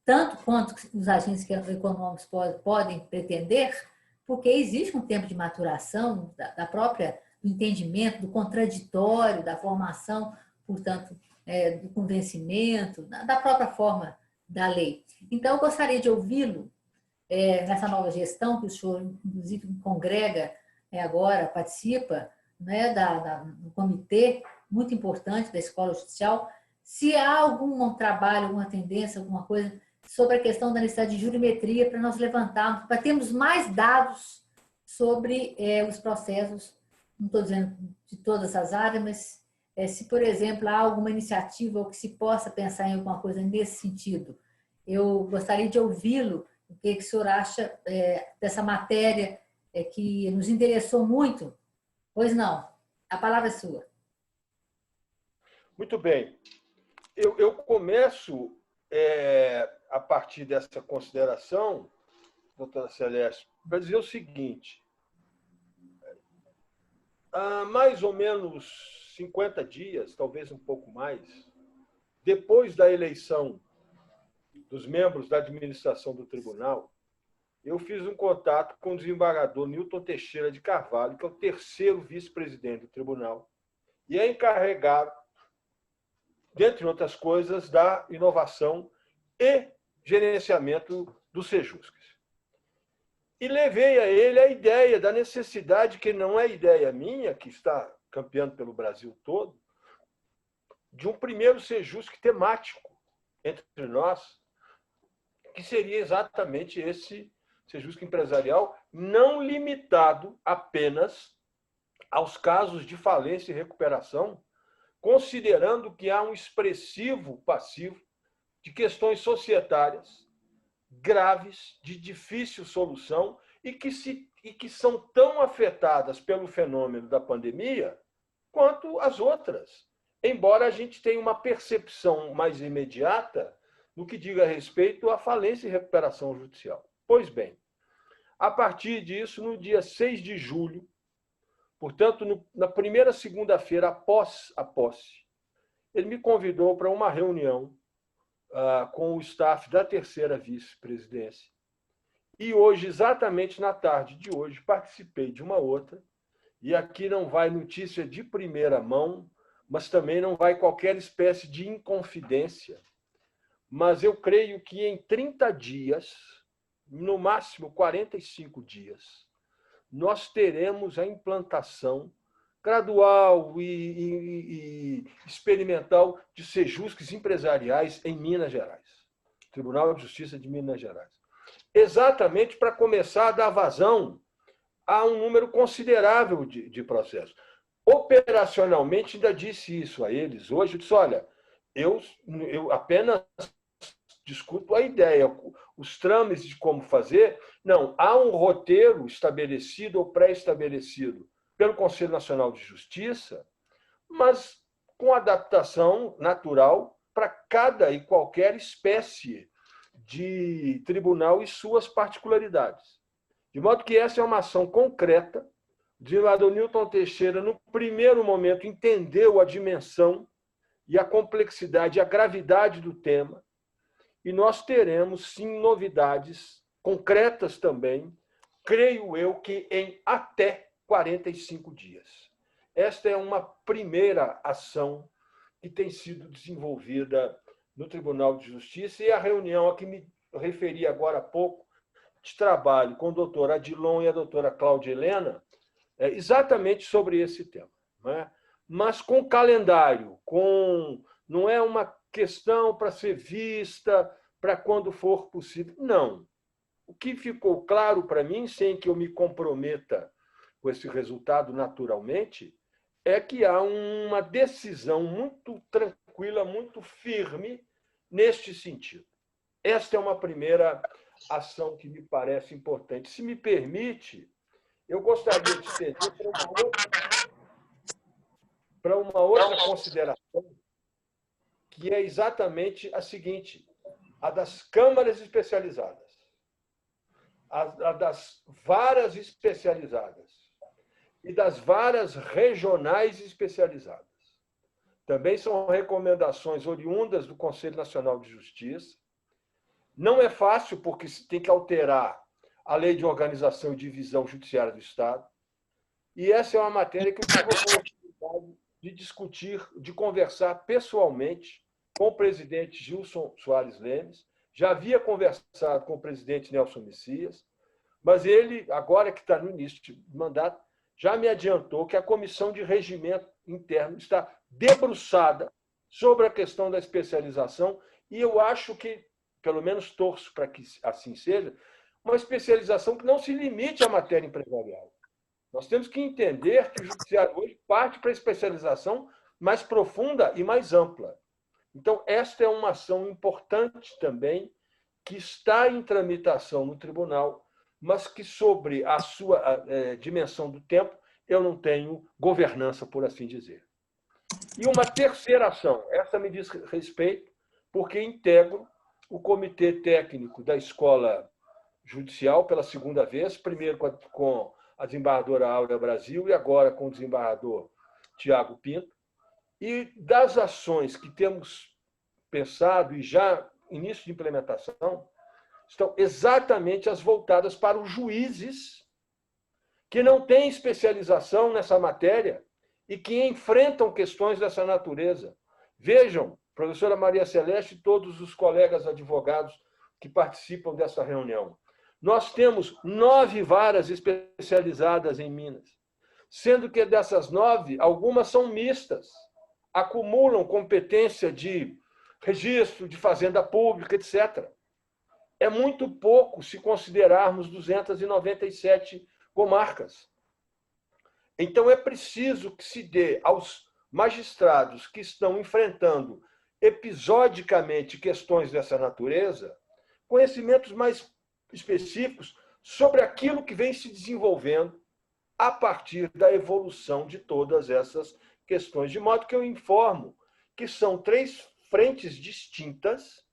tanto quanto os agentes econômicos podem pretender, porque existe um tempo de maturação da própria do entendimento, do contraditório, da formação, portanto, do convencimento, da própria forma da lei. Então, eu gostaria de ouvi-lo nessa nova gestão que o senhor, inclusive, congrega agora, participa, né, do comitê muito importante da Escola Judicial, se há algum trabalho, alguma tendência, alguma coisa sobre a questão da necessidade de jurimetria para nós levantarmos, para termos mais dados sobre os processos, não estou dizendo de todas as áreas, mas se, por exemplo, há alguma iniciativa ou que se possa pensar em alguma coisa nesse sentido. Eu gostaria de ouvi-lo, o que o senhor acha dessa matéria que nos interessou muito. Pois não, a palavra é sua. Muito bem. Eu começo, a partir dessa consideração, doutora Celeste, para dizer o seguinte. Há mais ou menos 50 dias, talvez um pouco mais, depois da eleição dos membros da administração do tribunal, eu fiz um contato com o desembargador Newton Teixeira de Carvalho, que é o terceiro vice-presidente do tribunal, e é encarregado, dentre outras coisas, da inovação e gerenciamento do Sejusques. E levei a ele a ideia da necessidade, que não é ideia minha, que está campeando pelo Brasil todo, de um primeiro Sejusque temático entre nós, que seria exatamente esse Sejusque empresarial, não limitado apenas aos casos de falência e recuperação, considerando que há um expressivo passivo de questões societárias graves, de difícil solução, e que são tão afetadas pelo fenômeno da pandemia quanto as outras, embora a gente tenha uma percepção mais imediata no que diga respeito à falência e recuperação judicial. Pois bem, a partir disso, no dia 6 de julho, portanto, na primeira segunda-feira após a posse, ele me convidou para uma reunião com o staff da terceira vice-presidência. E hoje, exatamente na tarde de hoje, participei de uma outra, e aqui não vai notícia de primeira mão, mas também não vai qualquer espécie de inconfidência. Mas eu creio que em 30 dias, no máximo 45 dias, nós teremos a implantação gradual e experimental de sejusques empresariais em Minas Gerais. Tribunal de Justiça de Minas Gerais. Exatamente para começar a dar vazão a um número considerável de processos. Operacionalmente, ainda disse isso a eles. Hoje, eu disse, olha, eu apenas discuto a ideia, os trâmites de como fazer. Não, há um roteiro estabelecido ou pré-estabelecido pelo Conselho Nacional de Justiça, mas com adaptação natural para cada e qualquer espécie de tribunal e suas particularidades. De modo que essa é uma ação concreta. O desembargador Newton Teixeira, no primeiro momento, entendeu a dimensão e a complexidade e a gravidade do tema, e nós teremos, sim, novidades concretas também, creio eu que em até 45 dias. Esta é uma primeira ação que tem sido desenvolvida no Tribunal de Justiça, e a reunião a que me referi agora há pouco, de trabalho com o doutor Adilon e a doutora Cláudia Helena, exatamente sobre esse tema. Não é? Mas com calendário, não é uma questão para ser vista para quando for possível. Não. O que ficou claro para mim, sem que eu me comprometa com esse resultado naturalmente, é que há uma decisão muito tranquila, muito firme neste sentido. Esta é uma primeira ação que me parece importante. Se me permite, eu gostaria de estender para uma outra consideração que é exatamente a seguinte: a das câmaras especializadas, a das varas especializadas e das varas regionais especializadas. Também são recomendações oriundas do Conselho Nacional de Justiça. Não é fácil, porque se tem que alterar a Lei de Organização e Divisão Judiciária do Estado. E essa é uma matéria que eu tive a oportunidade de discutir, de conversar pessoalmente com o presidente Gilson Soares Lemes. Já havia conversado com o presidente Nelson Messias, mas ele, agora que está no início de mandato, já me adiantou que a Comissão de Regimento Interno está debruçada sobre a questão da especialização, e eu acho que, pelo menos torço para que assim seja, uma especialização que não se limite à matéria empresarial. Nós temos que entender que o judiciário hoje parte para a especialização mais profunda e mais ampla. Então, esta é uma ação importante também, que está em tramitação no tribunal, mas que, sobre a sua dimensão do tempo, eu não tenho governança, por assim dizer. E uma terceira ação, essa me diz respeito, porque integro o Comitê Técnico da Escola Judicial pela segunda vez, primeiro com a desembargadora Áurea Brasil e agora com o desembargador Tiago Pinto. E das ações que temos pensado e já início de implementação, estão exatamente as voltadas para os juízes que não têm especialização nessa matéria e que enfrentam questões dessa natureza. Vejam, professora Maria Celeste e todos os colegas advogados que participam dessa reunião. Nós temos 9 varas especializadas em Minas, sendo que dessas 9, algumas são mistas, acumulam competência de registro, de fazenda pública, etc. É muito pouco se considerarmos 297 comarcas. Então, é preciso que se dê aos magistrados que estão enfrentando episodicamente questões dessa natureza conhecimentos mais específicos sobre aquilo que vem se desenvolvendo a partir da evolução de todas essas questões. De modo que eu informo que são 3 frentes distintas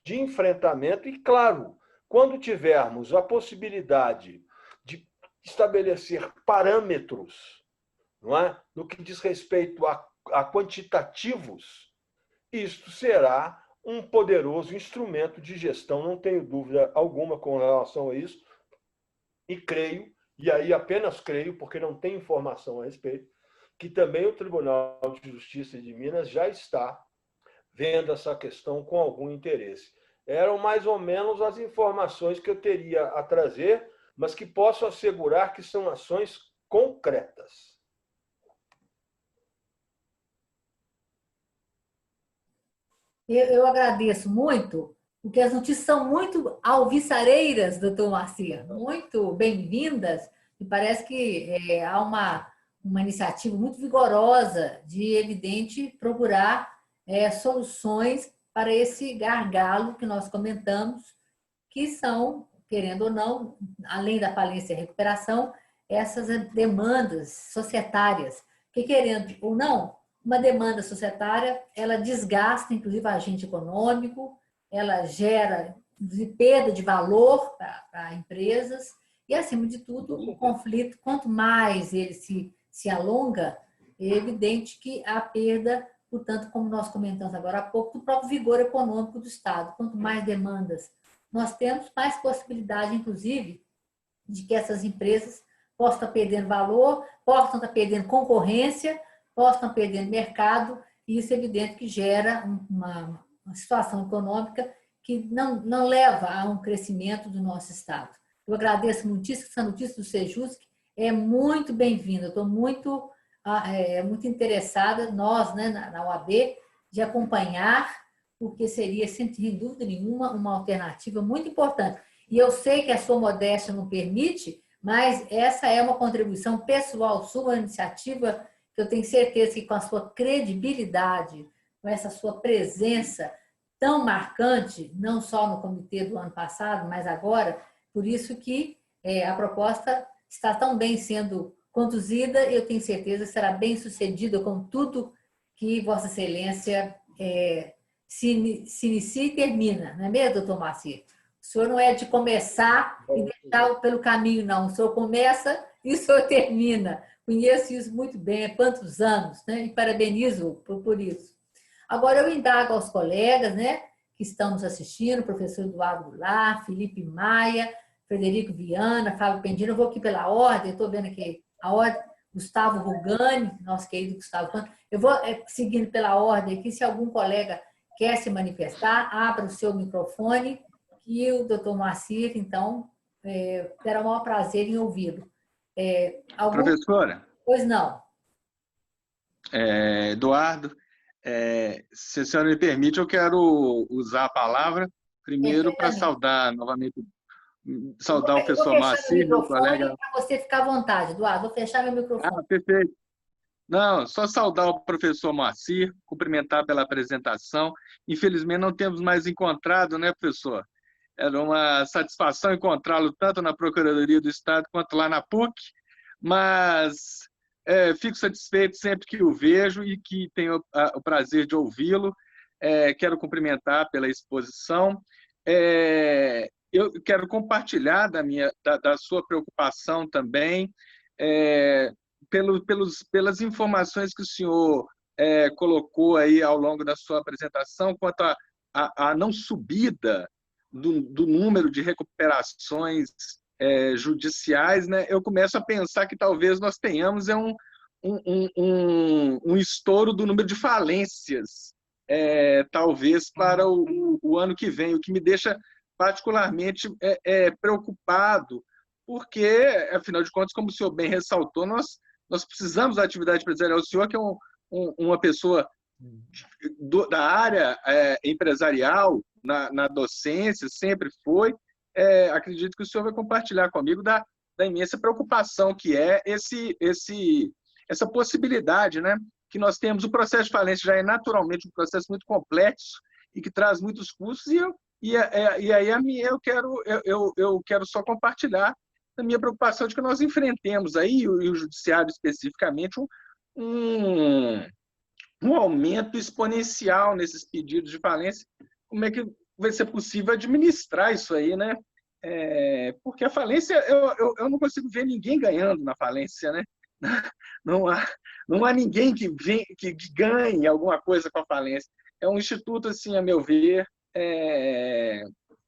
de enfrentamento e, claro, quando tivermos a possibilidade de estabelecer parâmetros, não é? No que diz respeito a quantitativos, isto será um poderoso instrumento de gestão, não tenho dúvida alguma com relação a isso, e creio, e aí apenas creio, porque não tenho informação a respeito, que também o Tribunal de Justiça de Minas já está vendo essa questão com algum interesse. Eram mais ou menos as informações que eu teria a trazer, mas que posso assegurar que são ações concretas. Eu agradeço muito, porque as notícias são muito alvissareiras, doutor Marcia, muito bem-vindas, e parece que há uma iniciativa muito vigorosa de, evidente, procurar soluções para esse gargalo que nós comentamos, que são, querendo ou não, além da falência e recuperação, essas demandas societárias, que, querendo ou não, uma demanda societária, ela desgasta, inclusive, o agente econômico, ela gera perda de valor para empresas e, acima de tudo, o conflito, quanto mais ele se alonga, é evidente que há perda, portanto, como nós comentamos agora há pouco, do próprio vigor econômico do Estado. Quanto mais demandas nós temos, mais possibilidade, inclusive, de que essas empresas possam estar perdendo valor, possam estar perdendo concorrência, possam estar perdendo mercado, e isso é evidente que gera uma situação econômica que não leva a um crescimento do nosso Estado. Eu agradeço muitíssimo essa notícia do Sejusc, é muito bem-vinda, estou muito interessada, nós, né, na OAB, de acompanhar, porque seria, sem dúvida nenhuma, uma alternativa muito importante. E eu sei que a sua modéstia não permite, mas essa é uma contribuição pessoal sua, uma iniciativa que eu tenho certeza que com a sua credibilidade, com essa sua presença tão marcante, não só no comitê do ano passado, mas agora, por isso que a proposta está tão bem sendo conduzida, eu tenho certeza que será bem sucedida com tudo que Vossa Excelência se inicia e termina, não é mesmo, doutor Moacir? O senhor não é de começar e deixar pelo caminho, não. O senhor começa e o senhor termina. Conheço isso muito bem, há quantos anos, né? E parabenizo por isso. Agora, eu indago aos colegas, né, que estão nos assistindo, o professor Eduardo Goulart, Felipe Maia, Frederico Viana, Fábio Pendino. Eu vou aqui pela ordem, estou vendo aqui a ordem. Gustavo Rugani, nosso querido Gustavo Rugani. Eu vou seguindo pela ordem aqui, se algum colega quer se manifestar, abra o seu microfone, e o doutor Moacir, então, terá o maior prazer em ouvi-lo. Professora? Pois não. Eduardo, se a senhora me permite, eu quero usar a palavra primeiro para saudar novamente, saudar o professor Moacir, meu colega. Para você ficar à vontade, Eduardo, vou fechar meu microfone. Perfeito. Não, só saudar o professor Moacir, cumprimentar pela apresentação. Infelizmente, não temos mais encontrado, né, professor? Era uma satisfação encontrá-lo tanto na Procuradoria do Estado quanto lá na PUC, mas fico satisfeito sempre que o vejo e que tenho o prazer de ouvi-lo. Quero cumprimentar pela exposição. Eu quero compartilhar da sua preocupação também, pelas informações que o senhor colocou aí ao longo da sua apresentação quanto à não subida do número de recuperações judiciais, né? Eu começo a pensar que talvez nós tenhamos um estouro do número de falências, talvez para o ano que vem, o que me deixa particularmente preocupado, porque, afinal de contas, como o senhor bem ressaltou, nós precisamos da atividade empresarial. O senhor, que é uma pessoa da área empresarial, na docência, sempre foi, acredito que o senhor vai compartilhar comigo da imensa preocupação que é essa possibilidade, né? Que nós temos. O processo de falência já é naturalmente um processo muito complexo e que traz muitos custos, e aí eu quero só compartilhar a minha preocupação de que nós enfrentemos aí, e o judiciário especificamente, um aumento exponencial nesses pedidos de falência. Como é que vai ser possível administrar isso aí, né? Porque a falência, eu não consigo ver ninguém ganhando na falência, né? Não há ninguém que ganhe alguma coisa com a falência. É um instituto, assim, a meu ver,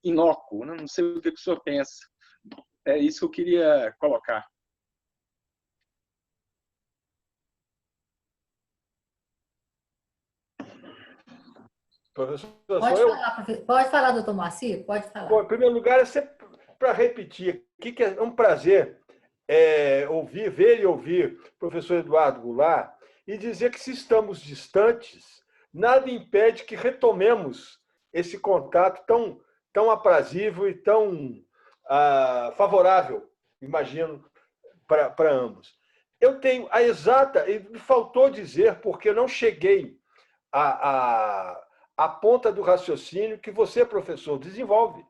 inócuo. Não sei o que o senhor pensa. É isso que eu queria colocar. Professor, pode falar, doutor Moacir? Pode falar. Bom, em primeiro lugar, para repetir aqui, que é um prazer ver e ouvir o professor Eduardo Goulart e dizer que, se estamos distantes, nada impede que retomemos esse contato tão aprazível e tão favorável, imagino, para ambos. Eu tenho a exata, e me faltou dizer, porque eu não cheguei à ponta do raciocínio que você, professor, desenvolve,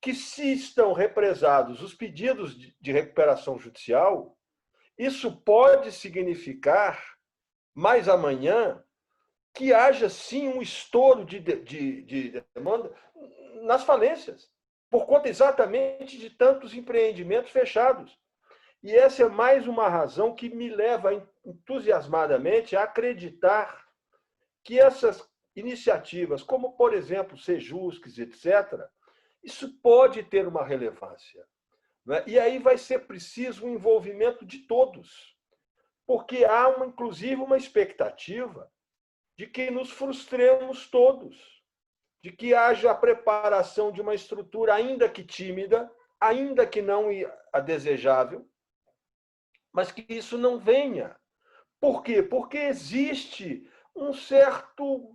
que, se estão represados os pedidos de recuperação judicial, isso pode significar, mais amanhã, que haja, sim, um estouro de demanda nas falências, por conta exatamente de tantos empreendimentos fechados. E essa é mais uma razão que me leva entusiasmadamente a acreditar que essas iniciativas, como, por exemplo, Sejusques, etc., isso pode ter uma relevância, né? E aí vai ser preciso o envolvimento de todos, porque há, inclusive, uma expectativa de que nos frustremos todos, de que haja a preparação de uma estrutura, ainda que tímida, ainda que não a desejável, mas que isso não venha. Por quê? Porque existe um certo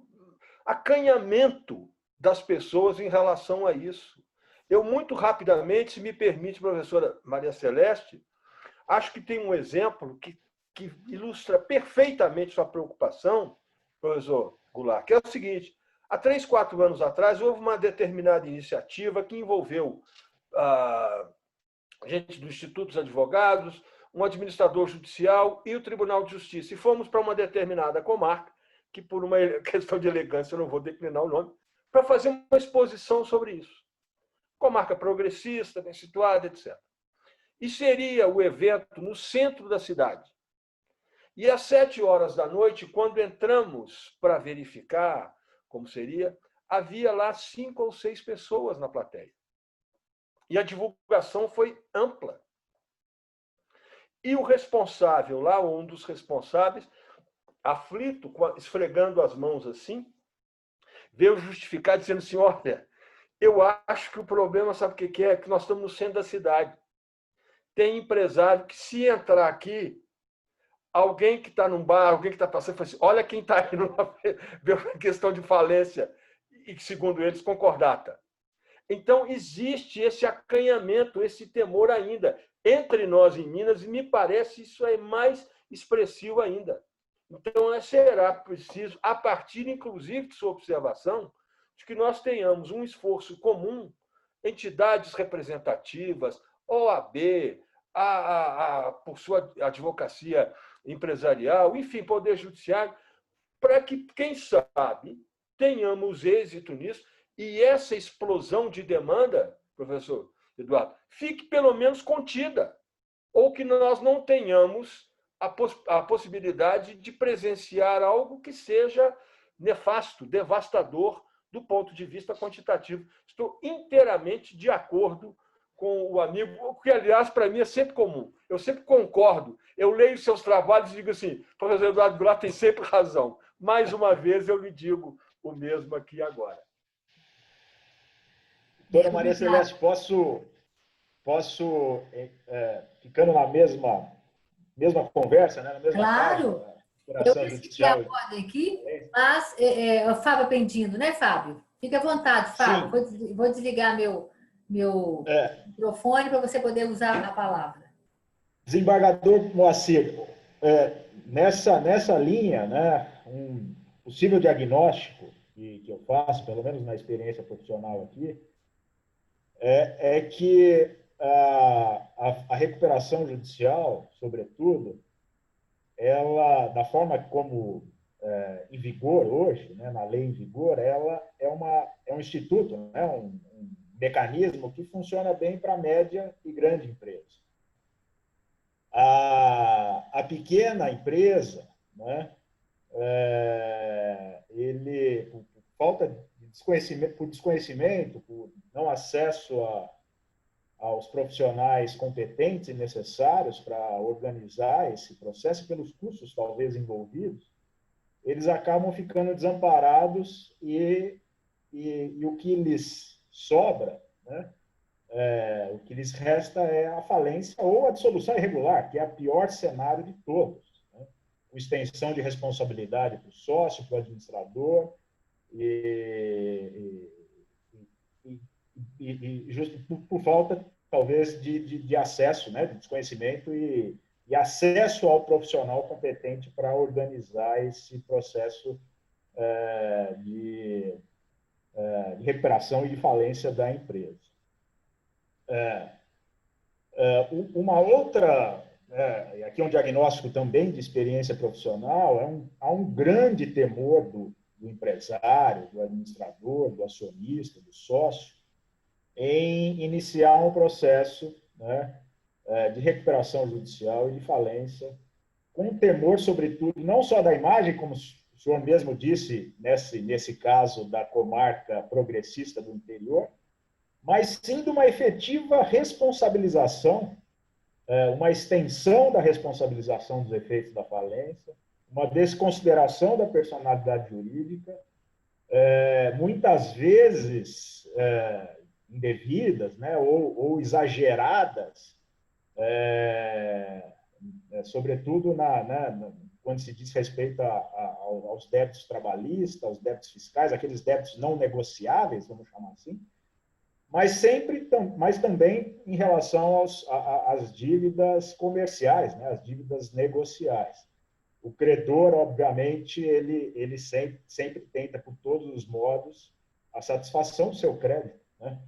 acanhamento das pessoas em relação a isso. Eu, muito rapidamente, se me permite, professora Maria Celeste, acho que tem um exemplo que ilustra perfeitamente sua preocupação, professor Goulart, que é o seguinte: há 3, 4 anos atrás, houve uma determinada iniciativa que envolveu gente do Instituto dos Advogados, um administrador judicial e o Tribunal de Justiça. E fomos para uma determinada comarca que por uma questão de elegância eu não vou declinar o nome, para fazer uma exposição sobre isso. Comarca progressista, bem situada, etc. E seria o evento no centro da cidade. E às 7 horas da noite, quando entramos para verificar como seria, havia lá 5 ou 6 pessoas na plateia. E a divulgação foi ampla. E o responsável lá, ou um dos responsáveis, aflito, esfregando as mãos assim, veio justificar dizendo assim, olha, eu acho que o problema, sabe o que é? Que nós estamos no centro da cidade. Tem empresário que, se entrar aqui, alguém que está num bar, alguém que está passando, fala assim, olha quem está aí, ver uma questão de falência, e que, segundo eles, concordata. Então, existe esse acanhamento, esse temor ainda entre nós em Minas, e me parece isso é mais expressivo ainda. Então, será preciso, a partir, inclusive, de sua observação, de que nós tenhamos um esforço comum, entidades representativas, OAB, por sua advocacia empresarial, enfim, Poder Judiciário, para que, quem sabe, tenhamos êxito nisso e essa explosão de demanda, professor Eduardo, fique pelo menos contida, ou que nós não tenhamos a possibilidade de presenciar algo que seja nefasto, devastador do ponto de vista quantitativo. Estou inteiramente de acordo com o amigo, o que, aliás, para mim é sempre comum. Eu sempre concordo. Eu leio seus trabalhos e digo assim, professor Eduardo Goulart tem sempre razão. Mais uma vez, eu lhe digo o mesmo aqui agora. Doutora Maria Celeste, posso ficando na mesma conversa, né? Na mesma claro. Casa, eu decidi a ordem aqui, mas o Fábio pedindo, né, Fábio? Fique à vontade, Fábio. Vou desligar meu microfone para você poder usar a palavra. Desembargador Moacir, nessa linha, né, um possível diagnóstico que eu faço, pelo menos na experiência profissional aqui, é que a recuperação judicial, sobretudo, ela, da forma como em vigor hoje, né, na lei em vigor, ela é um instituto, né, um mecanismo que funciona bem para a média e grande empresa. A pequena empresa, né, ele, por falta de desconhecimento, por não acesso aos profissionais competentes e necessários para organizar esse processo, pelos custos talvez envolvidos, eles acabam ficando desamparados e o que lhes sobra, né, o que lhes resta é a falência ou a dissolução irregular, que é o pior cenário de todos, né? Com extensão de responsabilidade para o sócio, para o administrador, e justo por falta, talvez, de acesso, né, de desconhecimento e acesso ao profissional competente para organizar esse processo de recuperação e de falência da empresa. Uma outra, aqui é um diagnóstico também de experiência profissional, há um grande temor do empresário, do administrador, do acionista, do sócio, em iniciar um processo, né, de recuperação judicial e de falência, com temor, sobretudo, não só da imagem, como o senhor mesmo disse, nesse caso da comarca progressista do interior, mas sim de uma efetiva responsabilização, uma extensão da responsabilização dos efeitos da falência, uma desconsideração da personalidade jurídica, muitas vezes indevidas, né, ou exageradas, sobretudo quando se diz respeito aos débitos trabalhistas, aos débitos fiscais, aqueles débitos não negociáveis, vamos chamar assim, mas também em relação às dívidas comerciais, né, as dívidas negociais. O credor, obviamente, ele sempre tenta, por todos os modos, a satisfação do seu crédito, né?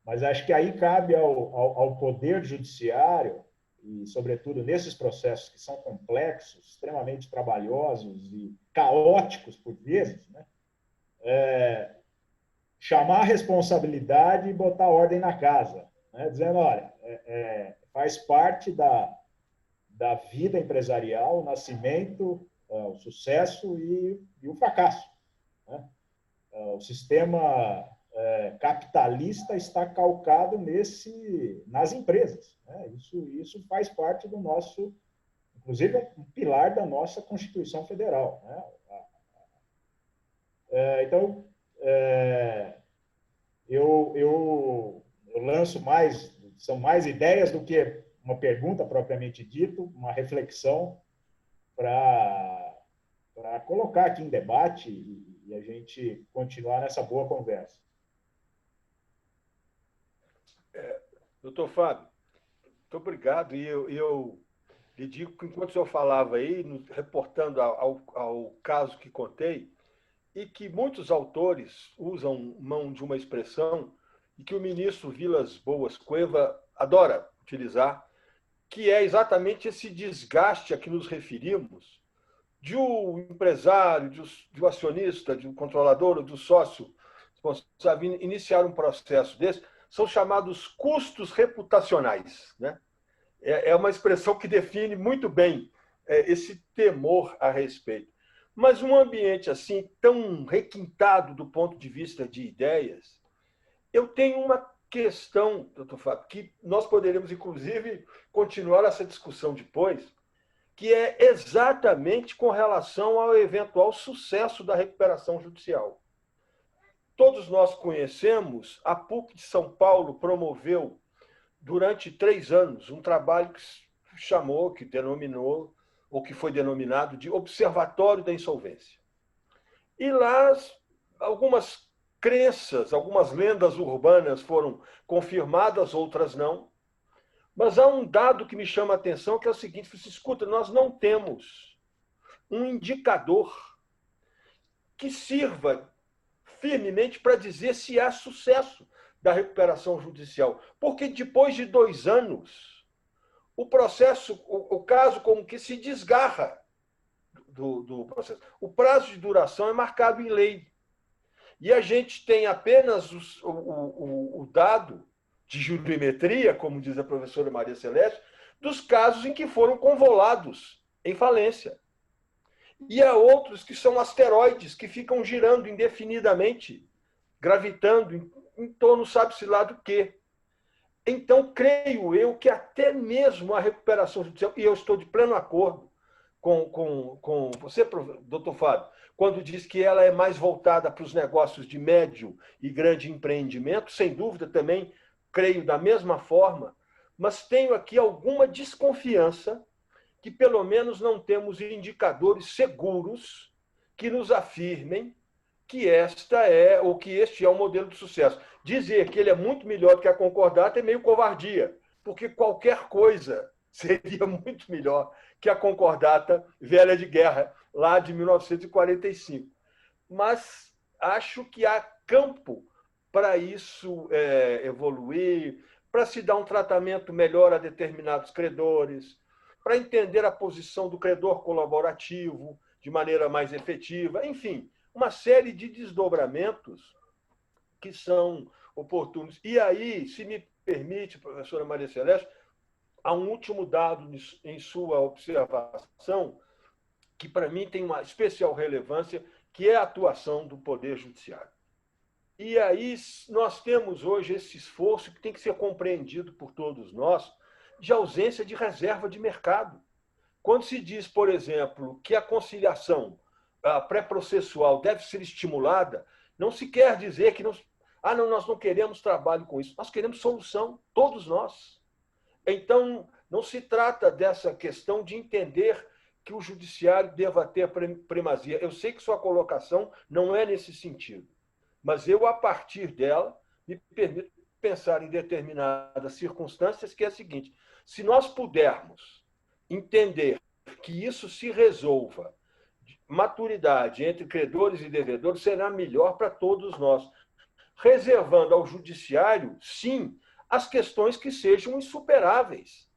Mas acho que aí cabe ao Poder Judiciário e, sobretudo, nesses processos que são complexos, extremamente trabalhosos e caóticos por vezes, né? Chamar a responsabilidade e botar ordem na casa, né? Dizendo, olha, faz parte da vida empresarial o nascimento, o sucesso e o fracasso, né? O sistema capitalista está calcado nas empresas, né? Isso faz parte do nosso, inclusive um pilar da nossa Constituição Federal, né? Então, eu lanço são mais ideias do que uma pergunta propriamente dita, uma reflexão para colocar aqui em debate e a gente continuar nessa boa conversa. Doutor Fábio, muito obrigado. E eu lhe digo que, enquanto o senhor falava aí, reportando ao caso que contei, e que muitos autores usam mão de uma expressão e que o ministro Vilas Boas Cueva adora utilizar, que é exatamente esse desgaste a que nos referimos de um empresário, de um acionista, de um controlador, do sócio responsável iniciar um processo desse, são chamados custos reputacionais, né? É uma expressão que define muito bem esse temor a respeito. Mas um ambiente assim, tão requintado do ponto de vista de ideias, eu tenho uma questão, doutor Fábio, que nós poderemos, inclusive, continuar essa discussão depois, que é exatamente com relação ao eventual sucesso da recuperação judicial. Todos nós conhecemos, a PUC de São Paulo promoveu, durante 3 anos, um trabalho que denominou, ou que foi denominado de Observatório da Insolvência. E lá, algumas crenças, algumas lendas urbanas foram confirmadas, outras não. Mas há um dado que me chama a atenção, que é o seguinte: escuta, nós não temos um indicador que sirva firmemente para dizer se há sucesso da recuperação judicial. Porque depois de 2 anos, o processo, o caso como que se desgarra do processo. O prazo de duração é marcado em lei. E a gente tem apenas o dado de jurimetria, como diz a professora Maria Celeste, dos casos em que foram convolados em falência. E há outros que são asteroides, que ficam girando indefinidamente, gravitando em torno, sabe-se lá do quê. Então, creio eu que até mesmo a recuperação judicial, e eu estou de pleno acordo com você, doutor Fábio, quando diz que ela é mais voltada para os negócios de médio e grande empreendimento, sem dúvida também creio da mesma forma, mas tenho aqui alguma desconfiança que pelo menos não temos indicadores seguros que nos afirmem que este é o modelo de sucesso. Dizer que ele é muito melhor do que a concordata é meio covardia, porque qualquer coisa seria muito melhor que a concordata velha de guerra, lá de 1945. Mas acho que há campo para isso evoluir, para se dar um tratamento melhor a determinados credores, para entender a posição do credor colaborativo de maneira mais efetiva, enfim, uma série de desdobramentos que são oportunos. E aí, se me permite, professora Maria Celeste, há um último dado em sua observação que, para mim, tem uma especial relevância, que é a atuação do Poder Judiciário. E aí nós temos hoje esse esforço que tem que ser compreendido por todos nós, de ausência de reserva de mercado. Quando se diz, por exemplo, que a conciliação pré-processual deve ser estimulada, não se quer dizer que nós não queremos trabalho com isso. Nós queremos solução, todos nós. Então, não se trata dessa questão de entender que o judiciário deva ter primazia. Eu sei que sua colocação não é nesse sentido, mas eu, a partir dela, me permito pensar em determinadas circunstâncias, que é a seguinte: se nós pudermos entender que isso se resolva, maturidade entre credores e devedores, será melhor para todos nós, reservando ao judiciário, sim, as questões que sejam insuperáveis.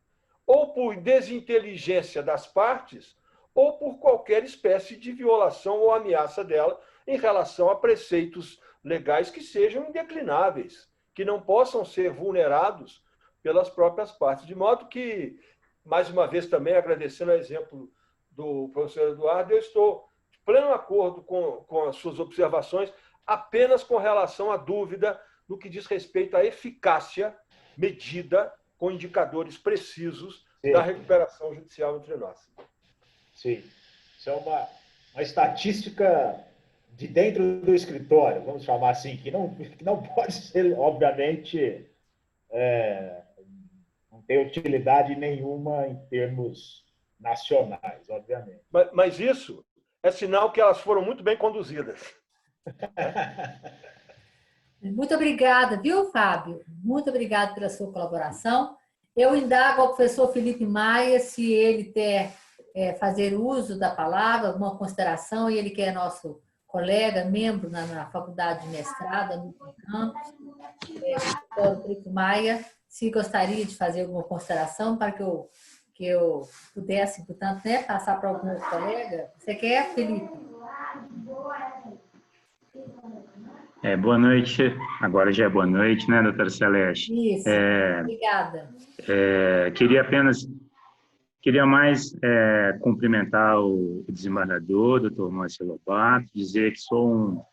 ou por desinteligência das partes, ou por qualquer espécie de violação ou ameaça dela em relação a preceitos legais que sejam indeclináveis, que não possam ser vulnerados pelas próprias partes. De modo que, mais uma vez também agradecendo o exemplo do professor Eduardo, eu estou de pleno acordo com as suas observações, apenas com relação à dúvida no que diz respeito à eficácia medida com indicadores precisos da recuperação judicial entre nós. Sim. Isso é uma estatística de dentro do escritório, vamos chamar assim, que não pode ser, obviamente, não tem utilidade nenhuma em termos nacionais, obviamente. Mas isso é sinal que elas foram muito bem conduzidas. Muito obrigada, viu, Fábio? Muito obrigada pela sua colaboração. Eu indago ao professor Felipe Maia se ele quer fazer uso da palavra, alguma consideração, e ele que é nosso colega, membro na faculdade de mestrado, no campus. Professor Felipe Maia, se gostaria de fazer alguma consideração para que eu pudesse, portanto, passar para algum colega. Você quer, Felipe? Boa noite. Agora já é boa noite, né, doutora Celeste? Isso, obrigada. Queria mais cumprimentar o desembargador, doutor Moacir Lobato, dizer que sou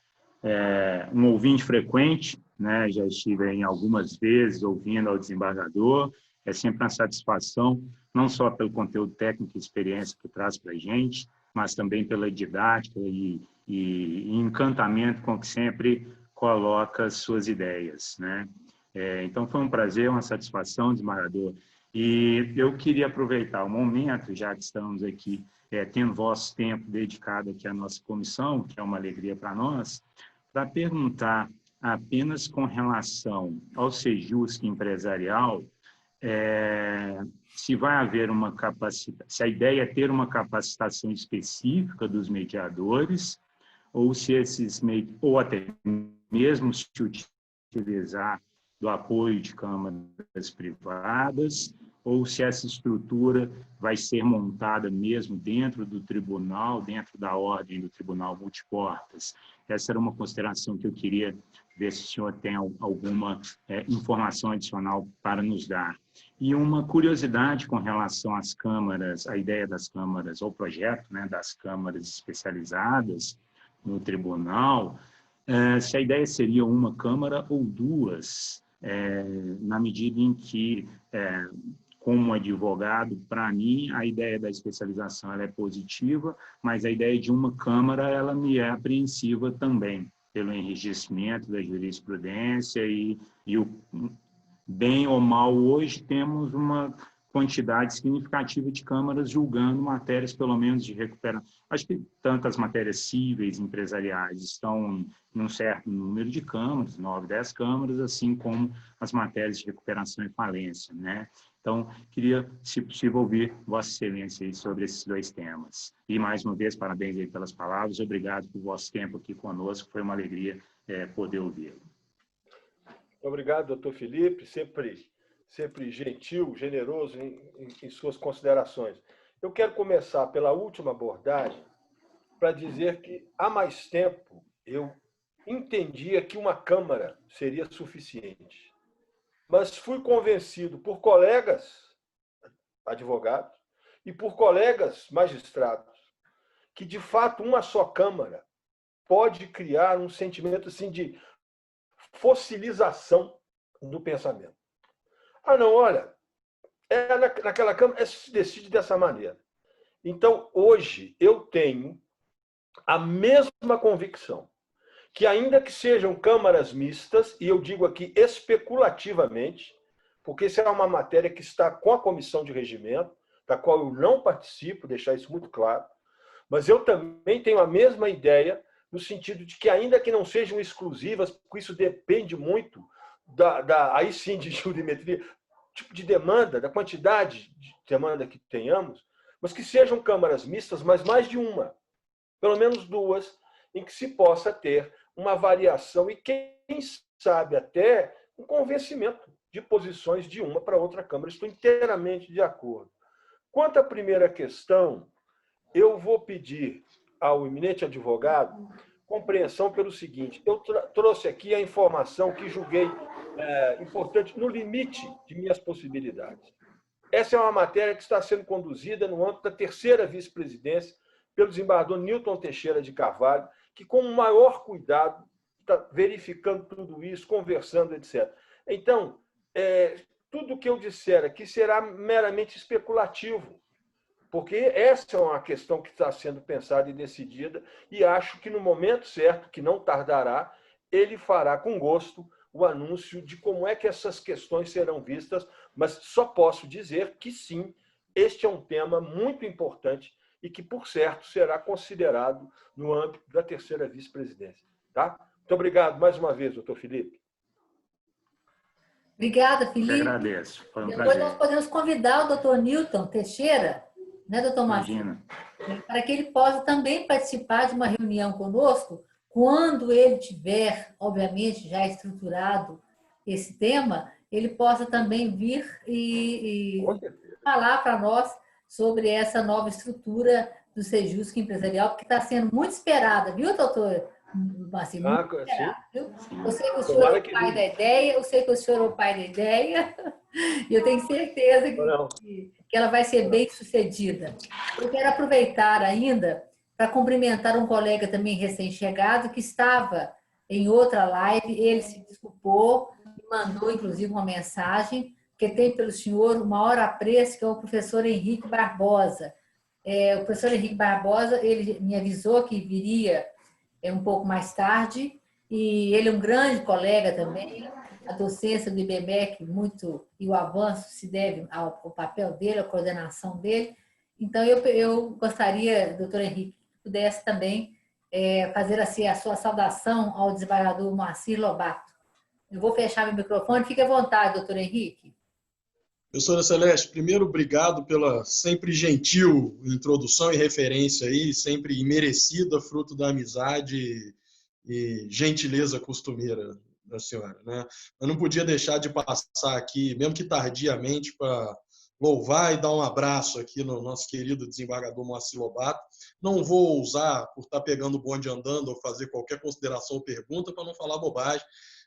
um ouvinte frequente, né? Já estive em algumas vezes ouvindo ao desembargador. É sempre uma satisfação, não só pelo conteúdo técnico e experiência que traz para a gente, mas também pela didática e encantamento com que sempre coloca suas ideias, né? Então, foi um prazer, uma satisfação, desembargador. E eu queria aproveitar o momento, já que estamos aqui tendo vosso tempo dedicado aqui à nossa comissão, que é uma alegria para nós, para perguntar apenas com relação ao Sejusc empresarial, se vai haver se a ideia é ter uma capacitação específica dos mediadores, ou se ou até mesmo se utilizar do apoio de câmaras privadas, ou se essa estrutura vai ser montada mesmo dentro do tribunal, dentro da ordem do Tribunal Multiportas. Essa era uma consideração que eu queria ver se o senhor tem alguma informação adicional para nos dar. E uma curiosidade com relação às câmaras, a ideia das câmaras, ou projeto, né, das câmaras especializadas no tribunal, se a ideia seria uma câmara ou duas, na medida em que, como advogado, para mim, a ideia da especialização ela é positiva, mas a ideia de uma câmara ela me é apreensiva também, pelo enrijecimento da jurisprudência e o bem ou mal, hoje temos uma quantidade significativa de câmaras julgando matérias, pelo menos, de recuperação. Acho que tantas matérias cíveis, empresariais, estão em um certo número de câmaras, 9, 10 câmaras, assim como as matérias de recuperação e falência, né? Então, queria, se possível, ouvir Vossa Excelência aí sobre esses dois temas. E, mais uma vez, parabéns aí pelas palavras, obrigado por vosso tempo aqui conosco, foi uma alegria poder ouvi-lo. Obrigado, doutor Felipe, sempre gentil, generoso em suas considerações. Eu quero começar pela última abordagem para dizer que, há mais tempo, eu entendia que uma Câmara seria suficiente. Mas fui convencido por colegas advogados e por colegas magistrados que, de fato, uma só Câmara pode criar um sentimento assim, de fossilização do pensamento. Ah, não, olha, naquela Câmara se decide dessa maneira. Então, hoje, eu tenho a mesma convicção que, ainda que sejam câmaras mistas, e eu digo aqui especulativamente, porque isso é uma matéria que está com a comissão de regimento, da qual eu não participo, deixar isso muito claro, mas eu também tenho a mesma ideia, no sentido de que, ainda que não sejam exclusivas, porque isso depende muito aí sim de jurimetria, tipo de demanda, da quantidade de demanda que tenhamos, mas que sejam câmaras mistas, mas mais de uma, pelo menos duas, em que se possa ter uma variação e, quem sabe, até um convencimento de posições de uma para outra Câmara. Estou inteiramente de acordo. Quanto à primeira questão, eu vou pedir ao eminente advogado compreensão pelo seguinte: eu trouxe aqui a informação que julguei importante no limite de minhas possibilidades. Essa é uma matéria que está sendo conduzida no âmbito da terceira vice-presidência pelo desembargador Newton Teixeira de Carvalho, que, com o maior cuidado, está verificando tudo isso, conversando, etc. Então, tudo que eu disser aqui será meramente especulativo, porque essa é uma questão que está sendo pensada e decidida, e acho que no momento certo, que não tardará, ele fará com gosto o anúncio de como é que essas questões serão vistas, mas só posso dizer que sim, este é um tema muito importante e que, por certo, será considerado no âmbito da terceira vice-presidência. Tá? Muito obrigado mais uma vez, doutor Felipe. Obrigada, Felipe. Eu agradeço. Foi um Depois prazer. nós podemos convidar o doutor Newton Teixeira, né, doutor Márcio? Imagina. Para que ele possa também participar de uma reunião conosco, quando ele tiver, obviamente, já estruturado esse tema, ele possa também vir e falar para nós sobre essa nova estrutura do Sejusc empresarial, que está sendo muito esperada, viu, doutor Márcio? Muito esperada, viu? Eu sei que o senhor é o pai da ideia, eu sei que o senhor é o pai da ideia, e eu tenho certeza que ela vai ser bem sucedida. Eu quero aproveitar ainda para cumprimentar um colega também recém-chegado que estava em outra live, ele se desculpou e mandou, inclusive, uma mensagem que tem pelo senhor o maior apreço, que é o professor Henrique Barbosa. O professor Henrique Barbosa, ele me avisou que viria um pouco mais tarde, e ele é um grande colega também. A docência do IBMEC e o avanço se deve ao papel dele, à coordenação dele. Então, eu gostaria, doutor Henrique, que pudesse também fazer assim, a sua saudação ao desembargador Moacir Lobato. Eu vou fechar meu microfone. Fique à vontade, doutor Henrique. Professora Celeste, primeiro, obrigado pela sempre gentil introdução e referência aí, sempre merecida, fruto da amizade e gentileza costumeira da senhora, né? Eu não podia deixar de passar aqui, mesmo que tardiamente, para louvar e dar um abraço aqui no nosso querido desembargador Moacir Lobato. Não vou ousar, por estar pegando o bonde andando, ou fazer qualquer consideração ou pergunta, para não falar bobagem,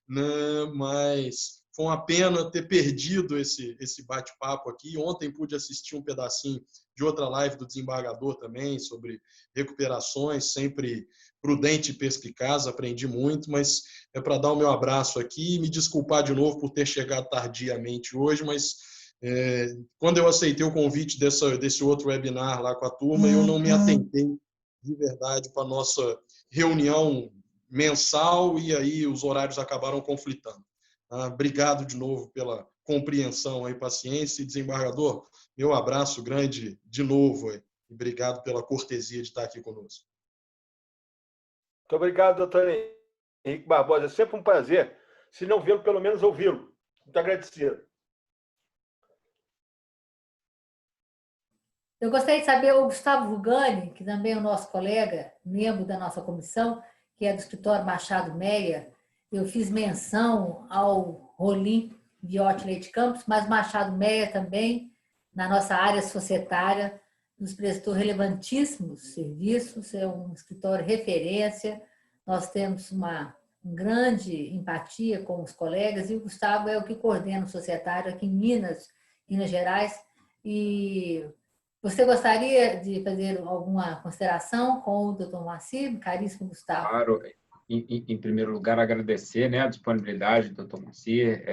né? Mas foi uma pena ter perdido esse bate-papo aqui. Ontem pude assistir um pedacinho de outra live do desembargador também, sobre recuperações, sempre prudente e perspicaz, aprendi muito, mas é para dar o meu abraço aqui e me desculpar de novo por ter chegado tardiamente hoje, mas quando eu aceitei o convite desse outro webinar lá com a turma, eu não me atentei de verdade para a nossa reunião mensal e aí os horários acabaram conflitando. Obrigado de novo pela compreensão e paciência. E, desembargador, meu abraço grande de novo e obrigado pela cortesia de estar aqui conosco. Muito obrigado, doutor Henrique Barbosa. É sempre um prazer, se não vê-lo, pelo menos ouvi-lo. Muito agradecido. Eu gostaria de saber, o Gustavo Rugani, que também é o nosso colega, membro da nossa comissão, que é do escritório Machado Meia. Eu fiz menção ao Rolim Viotti Leite Campos, mas Machado Meia também, na nossa área societária, nos prestou relevantíssimos serviços, é um escritório referência, nós temos uma grande empatia com os colegas, e o Gustavo é o que coordena o societário aqui em Minas Gerais. E você gostaria de fazer alguma consideração com o doutor Moacir, caríssimo Gustavo? Claro. Em primeiro lugar, agradecer, né, a disponibilidade do Dr. Moacir,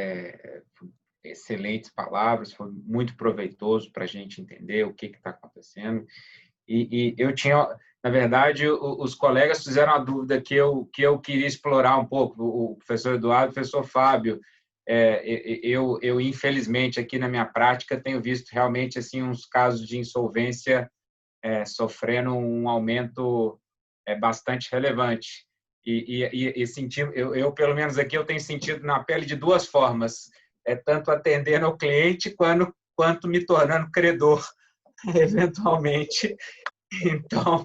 excelentes palavras, foi muito proveitoso para a gente entender o que está acontecendo. E eu tinha, na verdade, os colegas fizeram a dúvida que eu queria explorar um pouco, o professor Eduardo e o professor Fábio. Eu, infelizmente, aqui na minha prática, tenho visto realmente assim, uns casos de insolvência sofrendo um aumento bastante relevante. E senti, eu, pelo menos aqui, eu tenho sentido na pele de duas formas, tanto atendendo ao cliente quanto me tornando credor, eventualmente. Então,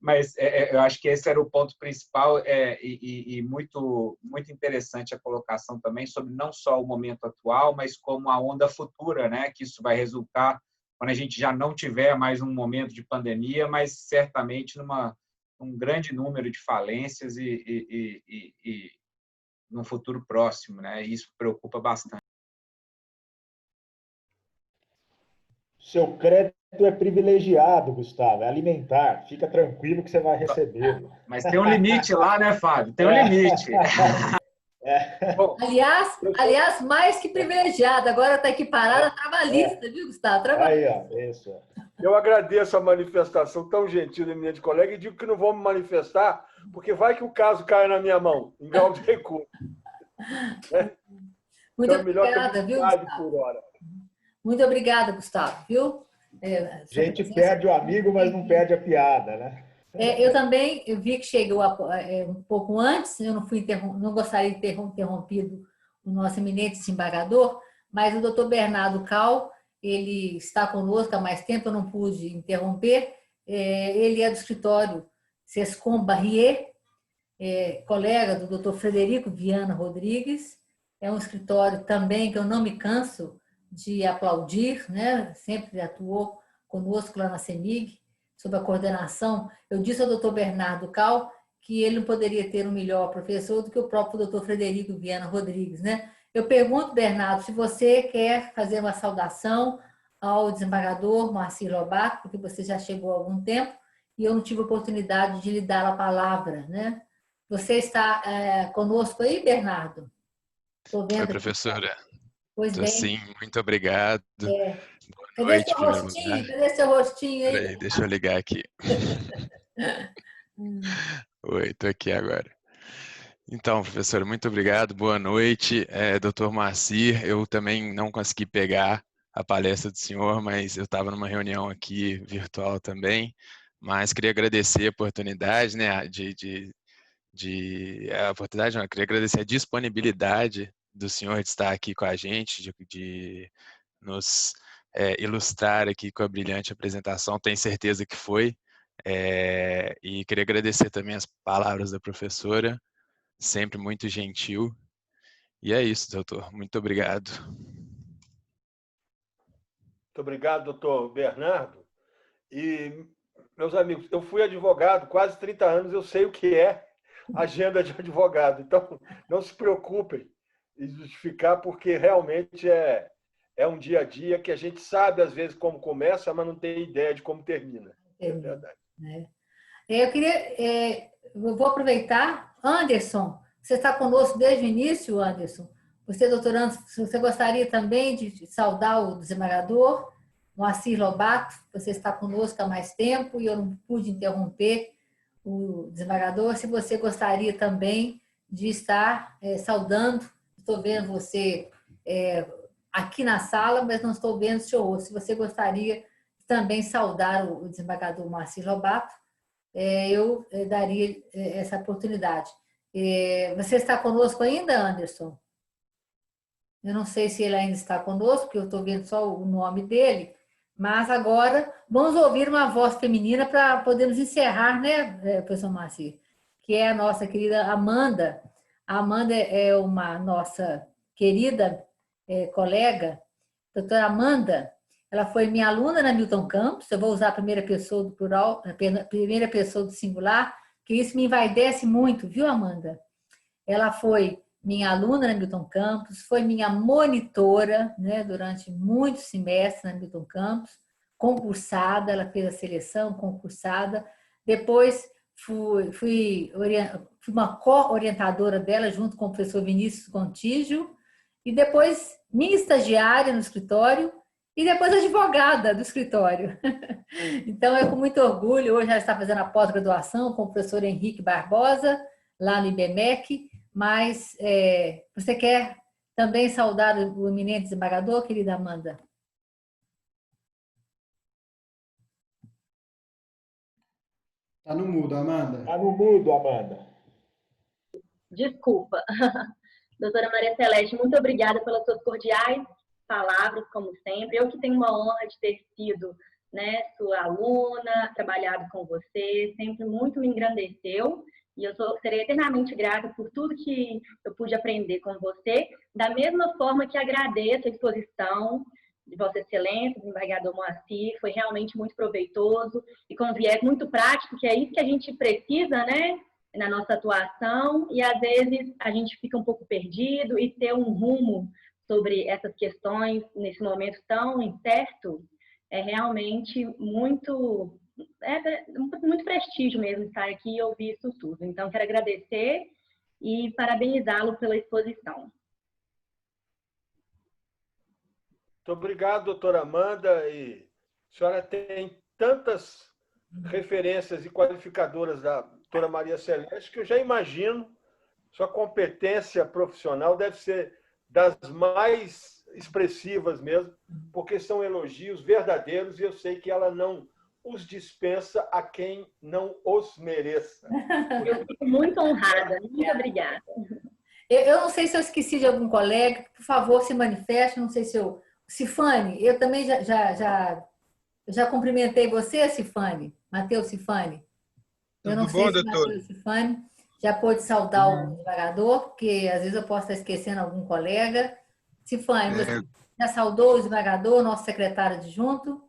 Mas eu acho que esse era o ponto principal e muito, muito interessante a colocação também sobre não só o momento atual, mas como a onda futura, né? Que isso vai resultar quando a gente já não tiver mais um momento de pandemia, mas certamente um grande número de falências e num futuro próximo, né? E isso preocupa bastante. Seu crédito é privilegiado, Gustavo, é alimentar. Fica tranquilo que você vai receber. Mas tem um limite lá, né, Fábio? Tem um limite. Bom, Aliás, mais que privilegiada, agora está equiparada trabalhista, viu, Gustavo? Aí, ó, isso. eu agradeço a manifestação tão gentil da minha de colega e digo que não vou me manifestar, porque vai que o caso caia na minha mão, em grau de recurso. Muito Então, é melhor ter obrigada, viu, metade Gustavo? por hora. Muito obrigada, Gustavo, viu? A gente perde o amigo, mas não perde a piada, né? Eu também vi que chegou um pouco antes, eu não gostaria de ter interrompido o nosso eminente desembargador, mas o doutor Bernardo Cal, ele está conosco há mais tempo, eu não pude interromper. Ele é do escritório Sescom Barrier, colega do doutor Frederico Viana Rodrigues. É um escritório também que eu não me canso de aplaudir, né? Sempre atuou conosco lá na CEMIG, sob a coordenação. Eu disse ao doutor Bernardo Cal que ele não poderia ter um melhor professor do que o próprio doutor Frederico Viana Rodrigues, né? Eu pergunto, Bernardo, se você quer fazer uma saudação ao desembargador Moacir Lobato, porque você já chegou há algum tempo e eu não tive oportunidade de lhe dar a palavra, né? Você está conosco aí, Bernardo? Estou vendo. Oi, professora. Pois bem. Sim, muito obrigado. Cadê noite, seu rostinho? Cadê seu rostinho aí? Peraí, deixa eu ligar aqui. Oi, estou aqui agora. Então, professora, muito obrigado, boa noite. Doutor Moacir, eu também não consegui pegar a palestra do senhor, mas eu estava numa reunião aqui virtual também, mas queria agradecer a oportunidade, né, queria agradecer a disponibilidade do senhor de estar aqui com a gente, de nos ilustrar aqui com a brilhante apresentação, tenho certeza que foi. E queria agradecer também as palavras da professora, sempre muito gentil. E é isso, doutor. Muito obrigado. Muito obrigado, doutor Bernardo. E, meus amigos, eu fui advogado quase 30 anos, eu sei o que é agenda de advogado. Então, não se preocupem em justificar, porque realmente é um dia a dia que a gente sabe, às vezes, como começa, mas não tem ideia de como termina. É verdade. Eu vou aproveitar. Anderson, você está conosco desde o início, Anderson? Você, doutorando, você gostaria também de saudar o desembargador Moacir Lobato? Você está conosco há mais tempo e eu não pude interromper o desembargador. Se você gostaria também de estar saudando, estou vendo você aqui na sala, mas não estou vendo o seu rosto. Se você gostaria de também saudar o desembargador Moacir Lobato, eu daria essa oportunidade. Você está conosco ainda, Anderson? Eu não sei se ele ainda está conosco, porque eu estou vendo só o nome dele, mas agora vamos ouvir uma voz feminina para podermos encerrar, né, professor Moacir? Que é a nossa querida Amanda. A Amanda é uma nossa querida colega, doutora Amanda. Ela foi minha aluna na Milton Campos. Eu vou usar a primeira pessoa do plural, a primeira pessoa do singular, que isso me envaidece muito, viu, Amanda? Ela foi minha aluna na Milton Campos, foi minha monitora, né, durante muitos semestres na Milton Campos, concursada, ela fez a seleção, concursada. Depois fui uma co-orientadora dela, junto com o professor Vinícius Contígio, e depois minha estagiária no escritório, e depois advogada do escritório. Então, é com muito orgulho, hoje ela está fazendo a pós-graduação com o professor Henrique Barbosa, lá no IBMEC, mas você quer também saudar o eminente desembargador, querida Amanda? Está no mudo, Amanda. Está no mudo, Amanda. Desculpa. Doutora Maria Celeste, muito obrigada pelas suas cordiais palavras, como sempre. Eu que tenho uma honra de ter sido né, sua aluna, trabalhado com você, sempre muito me engrandeceu. E eu serei eternamente grata por tudo que eu pude aprender com você, da mesma forma que agradeço a exposição de Vossa Excelência, desembargador Moacir, foi realmente muito proveitoso e com viés muito prático, que é isso que a gente precisa, né, na nossa atuação, e às vezes a gente fica um pouco perdido e ter um rumo sobre essas questões nesse momento tão incerto é realmente muito prestígio mesmo estar aqui e ouvir isso tudo. Então, quero agradecer e parabenizá-lo pela exposição. Muito obrigado, doutora Amanda. E a senhora tem tantas referências e qualificadoras da doutora Maria Celeste que eu já imagino sua competência profissional deve ser das mais expressivas mesmo, porque são elogios verdadeiros e eu sei que ela não os dispensa a quem não os mereça. Eu fico muito honrada. Muito obrigada. Eu não sei se eu esqueci de algum colega, por favor, se manifeste. Não sei se eu... Cifane, eu também já cumprimentei você, Cifane, Matheus Cifane. Eu não sei se Matheus Cifane já pôde saudar o desembargador, porque às vezes eu posso estar esquecendo algum colega. Cifane, você já saudou o desembargador, nosso secretário adjunto?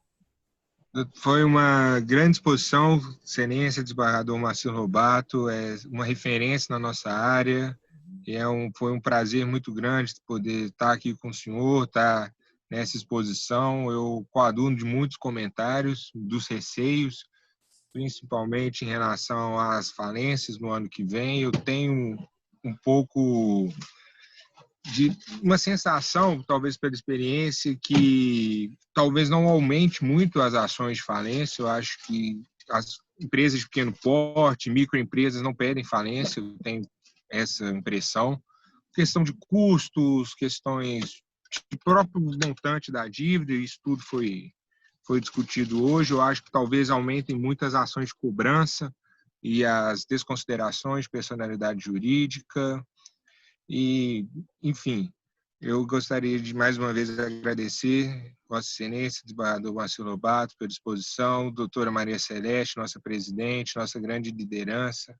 Foi uma grande exposição, Excelência, desembargador Moacir Lobato, é uma referência na nossa área, e foi um prazer muito grande poder estar aqui com o senhor, estar nessa exposição. Eu coaduno de muitos comentários, dos receios, principalmente em relação às falências no ano que vem. Eu tenho um pouco de uma sensação, talvez pela experiência, que talvez não aumente muito as ações de falência. Eu acho que as empresas de pequeno porte, microempresas não pedem falência, eu tenho essa impressão. Questão de custos, questões de próprio montante da dívida, isso tudo foi discutido hoje. Eu acho que talvez aumentem muitas ações de cobrança e as desconsiderações de personalidade jurídica. E, enfim, eu gostaria de mais uma vez agradecer Vossa Excelência, desembargador Moacir Lobato, pela disposição, doutora Maria Celeste, nossa presidente, nossa grande liderança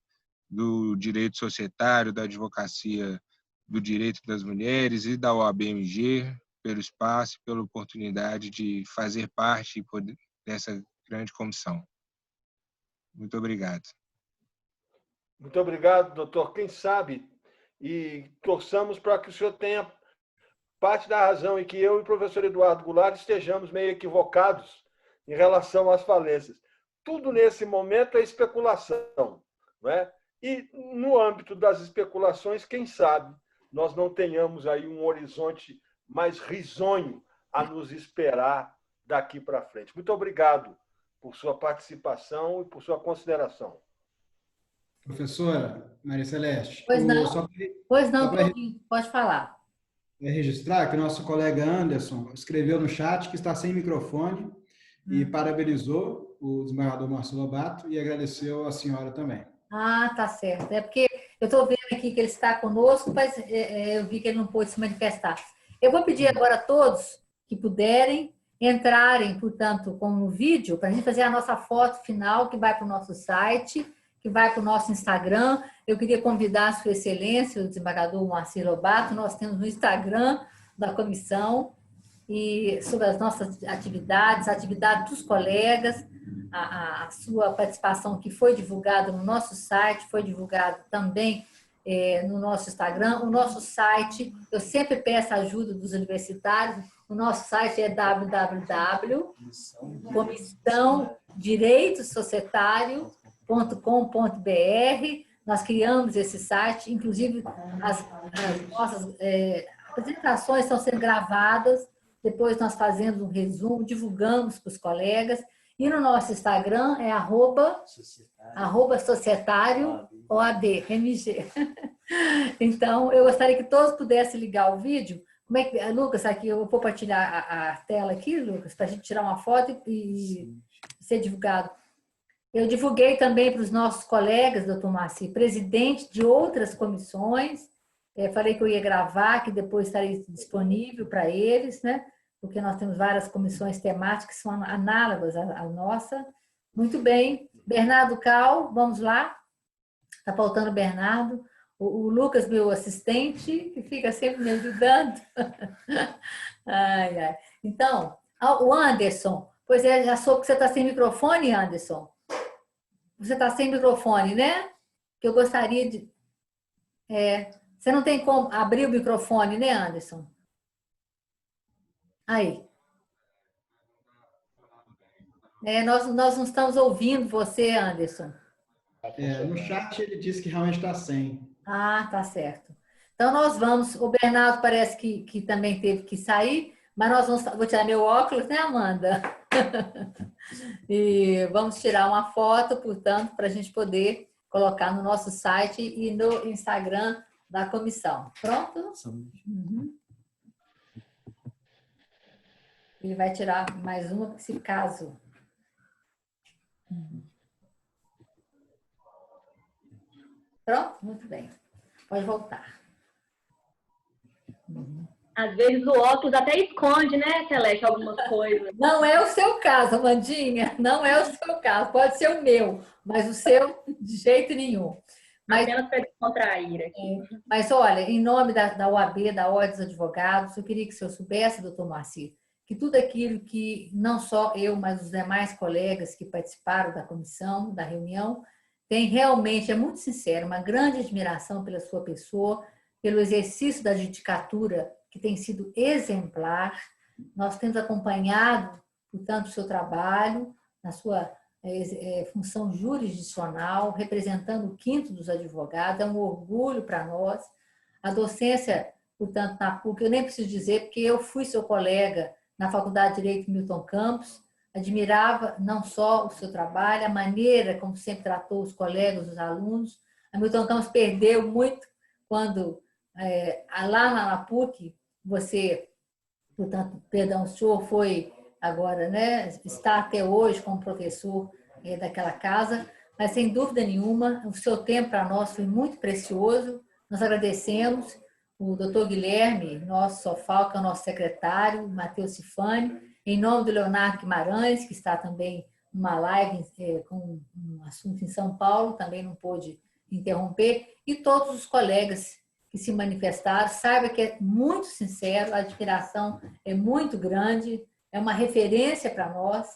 do direito societário, da advocacia do direito das mulheres e da OABMG, pelo espaço e pela oportunidade de fazer parte dessa grande comissão. Muito obrigado. Muito obrigado, doutor. Quem sabe, e torçamos para que o senhor tenha parte da razão e que eu e o professor Eduardo Goulart estejamos meio equivocados em relação às falências. Tudo nesse momento é especulação, não é? E no âmbito das especulações, quem sabe nós não tenhamos aí um horizonte mais risonho a nos esperar daqui para frente. Muito obrigado por sua participação e por sua consideração. Professora Maria Celeste. Pois não, pode falar. É registrar que o nosso colega Anderson escreveu no chat que está sem microfone e parabenizou o desembargador Moacir Lobato e agradeceu a senhora também. Ah, tá certo. É porque eu estou vendo aqui que ele está conosco, mas eu vi que ele não pôde se manifestar. Eu vou pedir agora a todos que puderem entrarem, portanto, com um vídeo para a gente fazer a nossa foto final que vai para o nosso site, que vai para o nosso Instagram. Eu queria convidar a Sua Excelência, o desembargador Moacir Lobato. Nós temos no Instagram da comissão e sobre as nossas atividades, a atividade dos colegas, a sua participação que foi divulgada no nosso site, foi divulgado também no nosso Instagram. O nosso site, eu sempre peço a ajuda dos universitários, o nosso site é www.comissãodireitosocietário.com.br. Nós criamos esse site, inclusive as nossas apresentações estão sendo gravadas, depois nós fazemos um resumo, divulgamos para os colegas. E no nosso Instagram é @societário OAB-MG. Então, eu gostaria que todos pudessem ligar o vídeo. Como é que, Lucas, aqui eu vou compartilhar a tela aqui, Lucas, para a gente tirar uma foto e ser divulgado. Eu divulguei também para os nossos colegas, doutor Moacir, presidente de outras comissões. Falei que eu ia gravar, que depois estaria disponível para eles, né? porque nós temos várias comissões temáticas que são análogas à nossa. Muito bem. Bernardo Cal, vamos lá. Está faltando o Bernardo. O Lucas, meu assistente, que fica sempre me ajudando. Ai, ai. Então, o Anderson. Pois é, já soube que você está sem microfone, Anderson. Você está sem microfone, né? Que eu gostaria de... você não tem como abrir o microfone, né, Anderson? Aí. Nós não estamos ouvindo você, Anderson. No chat ele disse que realmente está sem. Ah, tá certo. Então, nós vamos... O Bernardo parece que também teve que sair, mas nós vamos... Vou tirar meu óculos, né, Amanda? E vamos tirar uma foto, portanto, para a gente poder colocar no nosso site e no Instagram da comissão. Pronto? Uhum. Ele vai tirar mais uma, se caso. Pronto? Muito bem. Pode voltar. Às vezes o óculos até esconde, né, Celeste, algumas coisas. Não é o seu caso, Amandinha. Não é o seu caso. Pode ser o meu, mas o seu, de jeito nenhum. Mas, apenas para descontrair aqui. Mas, olha, em nome da OAB, da Ordem dos Advogados, eu queria que o senhor soubesse, doutor Moacir, que tudo aquilo que não só eu, mas os demais colegas que participaram da comissão, da reunião, tem realmente, é muito sincero, uma grande admiração pela sua pessoa, pelo exercício da judicatura, que tem sido exemplar. Nós temos acompanhado, portanto, o seu trabalho na sua função jurisdicional, representando o quinto dos advogados, é um orgulho para nós. A docência, portanto, na PUC, eu nem preciso dizer, porque eu fui seu colega na Faculdade de Direito Milton Campos, admirava não só o seu trabalho, a maneira como sempre tratou os colegas, os alunos. A Milton Campos perdeu muito quando, lá na PUC, você, portanto, perdão, o senhor foi agora, né, está até hoje como professor daquela casa, mas sem dúvida nenhuma, o seu tempo para nós foi muito precioso. Nós agradecemos o doutor Guilherme, nosso Sofal, que é o nosso secretário, Matheus Cifani, em nome do Leonardo Guimarães, que está também numa live com um assunto em São Paulo, também não pôde interromper, e todos os colegas que se manifestaram. Saiba que é muito sincero, a admiração é muito grande, é uma referência para nós,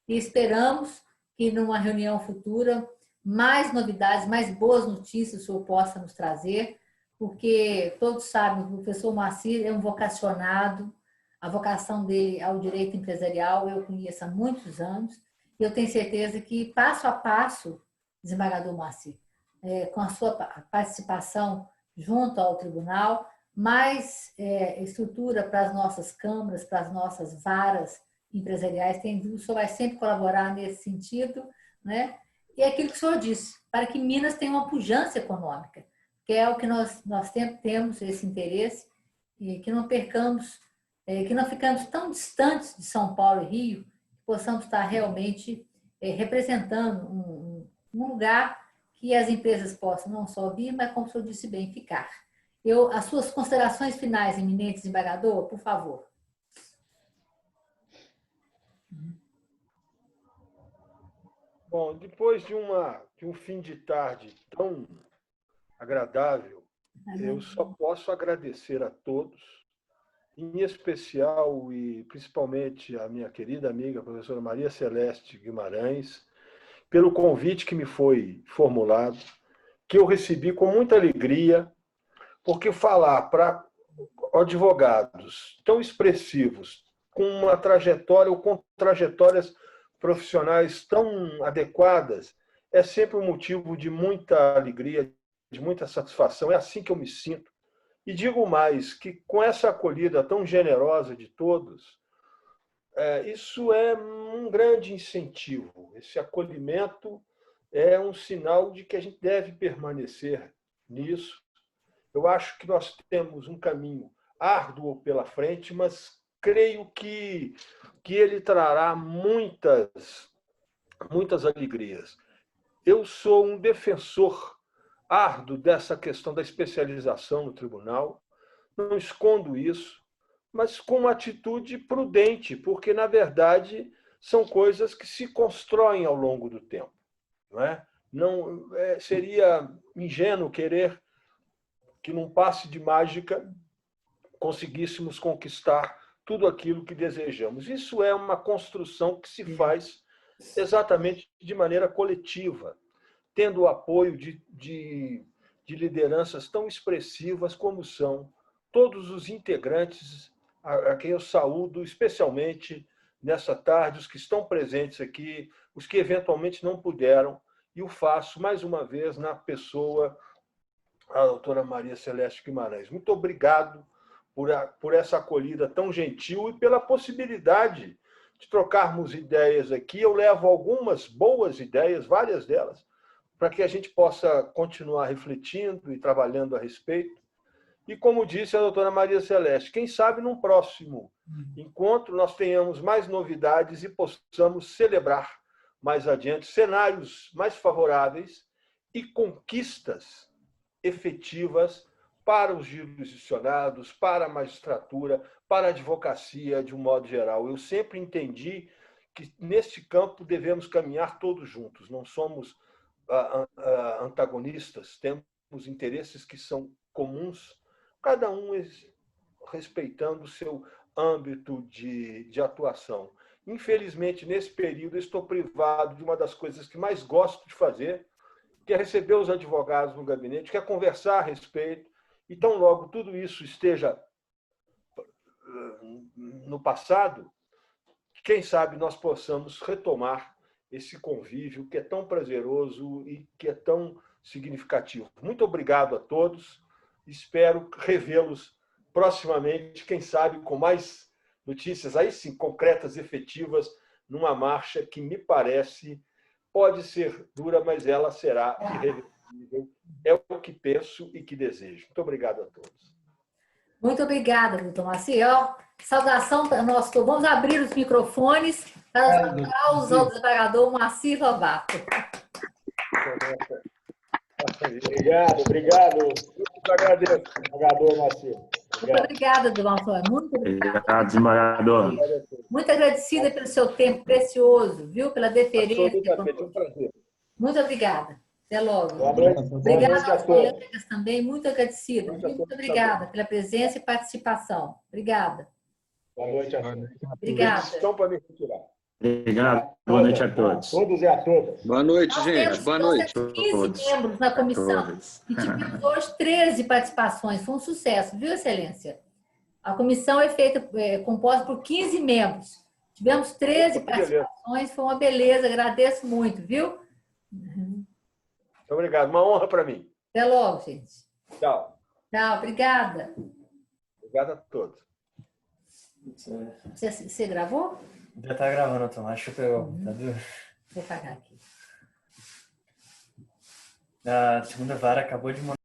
e esperamos que numa reunião futura mais novidades, mais boas notícias o senhor possa nos trazer, porque todos sabem que o professor Moacir é um vocacionado, a vocação dele ao direito empresarial eu conheço há muitos anos, e eu tenho certeza que, passo a passo, desembargador Moacir, com a sua participação junto ao tribunal, mais estrutura para as nossas câmaras, para as nossas varas empresariais, o senhor vai sempre colaborar nesse sentido, né? E é aquilo que o senhor disse, para que Minas tenha uma pujança econômica, que é o que nós sempre temos esse interesse, e que não percamos, que não ficamos tão distantes de São Paulo e Rio, que possamos estar realmente representando um lugar que as empresas possam não só vir, mas, como o senhor disse bem, ficar. As suas considerações finais, eminente desembargador, por favor. Bom, depois de um fim de tarde tão agradável, eu só posso agradecer a todos, em especial e principalmente a minha querida amiga, a professora Maria Celeste Guimarães, pelo convite que me foi formulado, que eu recebi com muita alegria, porque falar para advogados tão expressivos, com uma trajetória ou com trajetórias profissionais tão adequadas, é sempre um motivo de muita alegria, de muita satisfação. É assim que eu me sinto. E digo mais, que com essa acolhida tão generosa de todos, isso é um grande incentivo. Esse acolhimento é um sinal de que a gente deve permanecer nisso. Eu acho que nós temos um caminho árduo pela frente, mas creio que ele trará muitas alegrias. Eu sou um defensor árduo dessa questão da especialização no tribunal, não escondo isso, mas com uma atitude prudente, porque, na verdade, são coisas que se constroem ao longo do tempo. Não seria ingênuo querer que, num passe de mágica, conseguíssemos conquistar tudo aquilo que desejamos. Isso é uma construção que se faz exatamente de maneira coletiva, tendo o apoio de lideranças tão expressivas como são todos os integrantes, a quem eu saúdo especialmente nessa tarde, os que estão presentes aqui, os que eventualmente não puderam, e o faço mais uma vez na pessoa da doutora Maria Celeste Guimarães. Muito obrigado por essa acolhida tão gentil e pela possibilidade de trocarmos ideias aqui. Eu levo algumas boas ideias, várias delas, para que a gente possa continuar refletindo e trabalhando a respeito. E, como disse a doutora Maria Celeste, quem sabe num próximo encontro nós tenhamos mais novidades e possamos celebrar mais adiante cenários mais favoráveis e conquistas efetivas para os jurisdicionados, para a magistratura, para a advocacia de um modo geral. Eu sempre entendi que, neste campo, devemos caminhar todos juntos. Não somos antagonistas, temos interesses que são comuns, cada um respeitando o seu âmbito de atuação. Infelizmente, nesse período, estou privado de uma das coisas que mais gosto de fazer, que é receber os advogados no gabinete, que é conversar a respeito. E tão logo tudo isso esteja no passado, quem sabe nós possamos retomar esse convívio que é tão prazeroso e que é tão significativo. Muito obrigado a todos. Espero revê-los proximamente, quem sabe com mais notícias, aí sim, concretas, efetivas, numa marcha que me parece pode ser dura, mas ela será irreversível. É o que penso e que desejo. Muito obrigado a todos. Muito obrigada, doutor Maciel. Saudação para nós todos. Vamos abrir os microfones para os aplausos ao desembargador Moacir Lobato. Obrigado. Muito agradeço, desembargador Moacir. Muito obrigada, doutor Antônio. Muito obrigada. Obrigado, desembargador. Muito agradecida pelo seu tempo precioso, viu? Pela deferência. Absolutamente, um prazer. Muito obrigada. Até logo. Boa noite. Obrigada aos colegas também, muito agradecida. Muito obrigada pela presença e participação. Obrigada. Boa noite a todos. Obrigada. Estão para me retirar. Obrigado. Boa noite a todos. Todos e a todas. Boa noite, Nós gente. temos Boa noite. 15 membros na comissão e tivemos hoje 13 participações. Foi um sucesso, viu, Excelência? A comissão é composta por 15 membros. Tivemos 13 participações, foi uma beleza, agradeço muito, viu? Muito obrigado, uma honra para mim. Até logo, gente. Tchau. Tchau, obrigada. Obrigado a todos. Você gravou? Já está gravando, Tomás. Deixa eu pegar. Tá viu? Vou pagar aqui. A segunda vara acabou de mandar.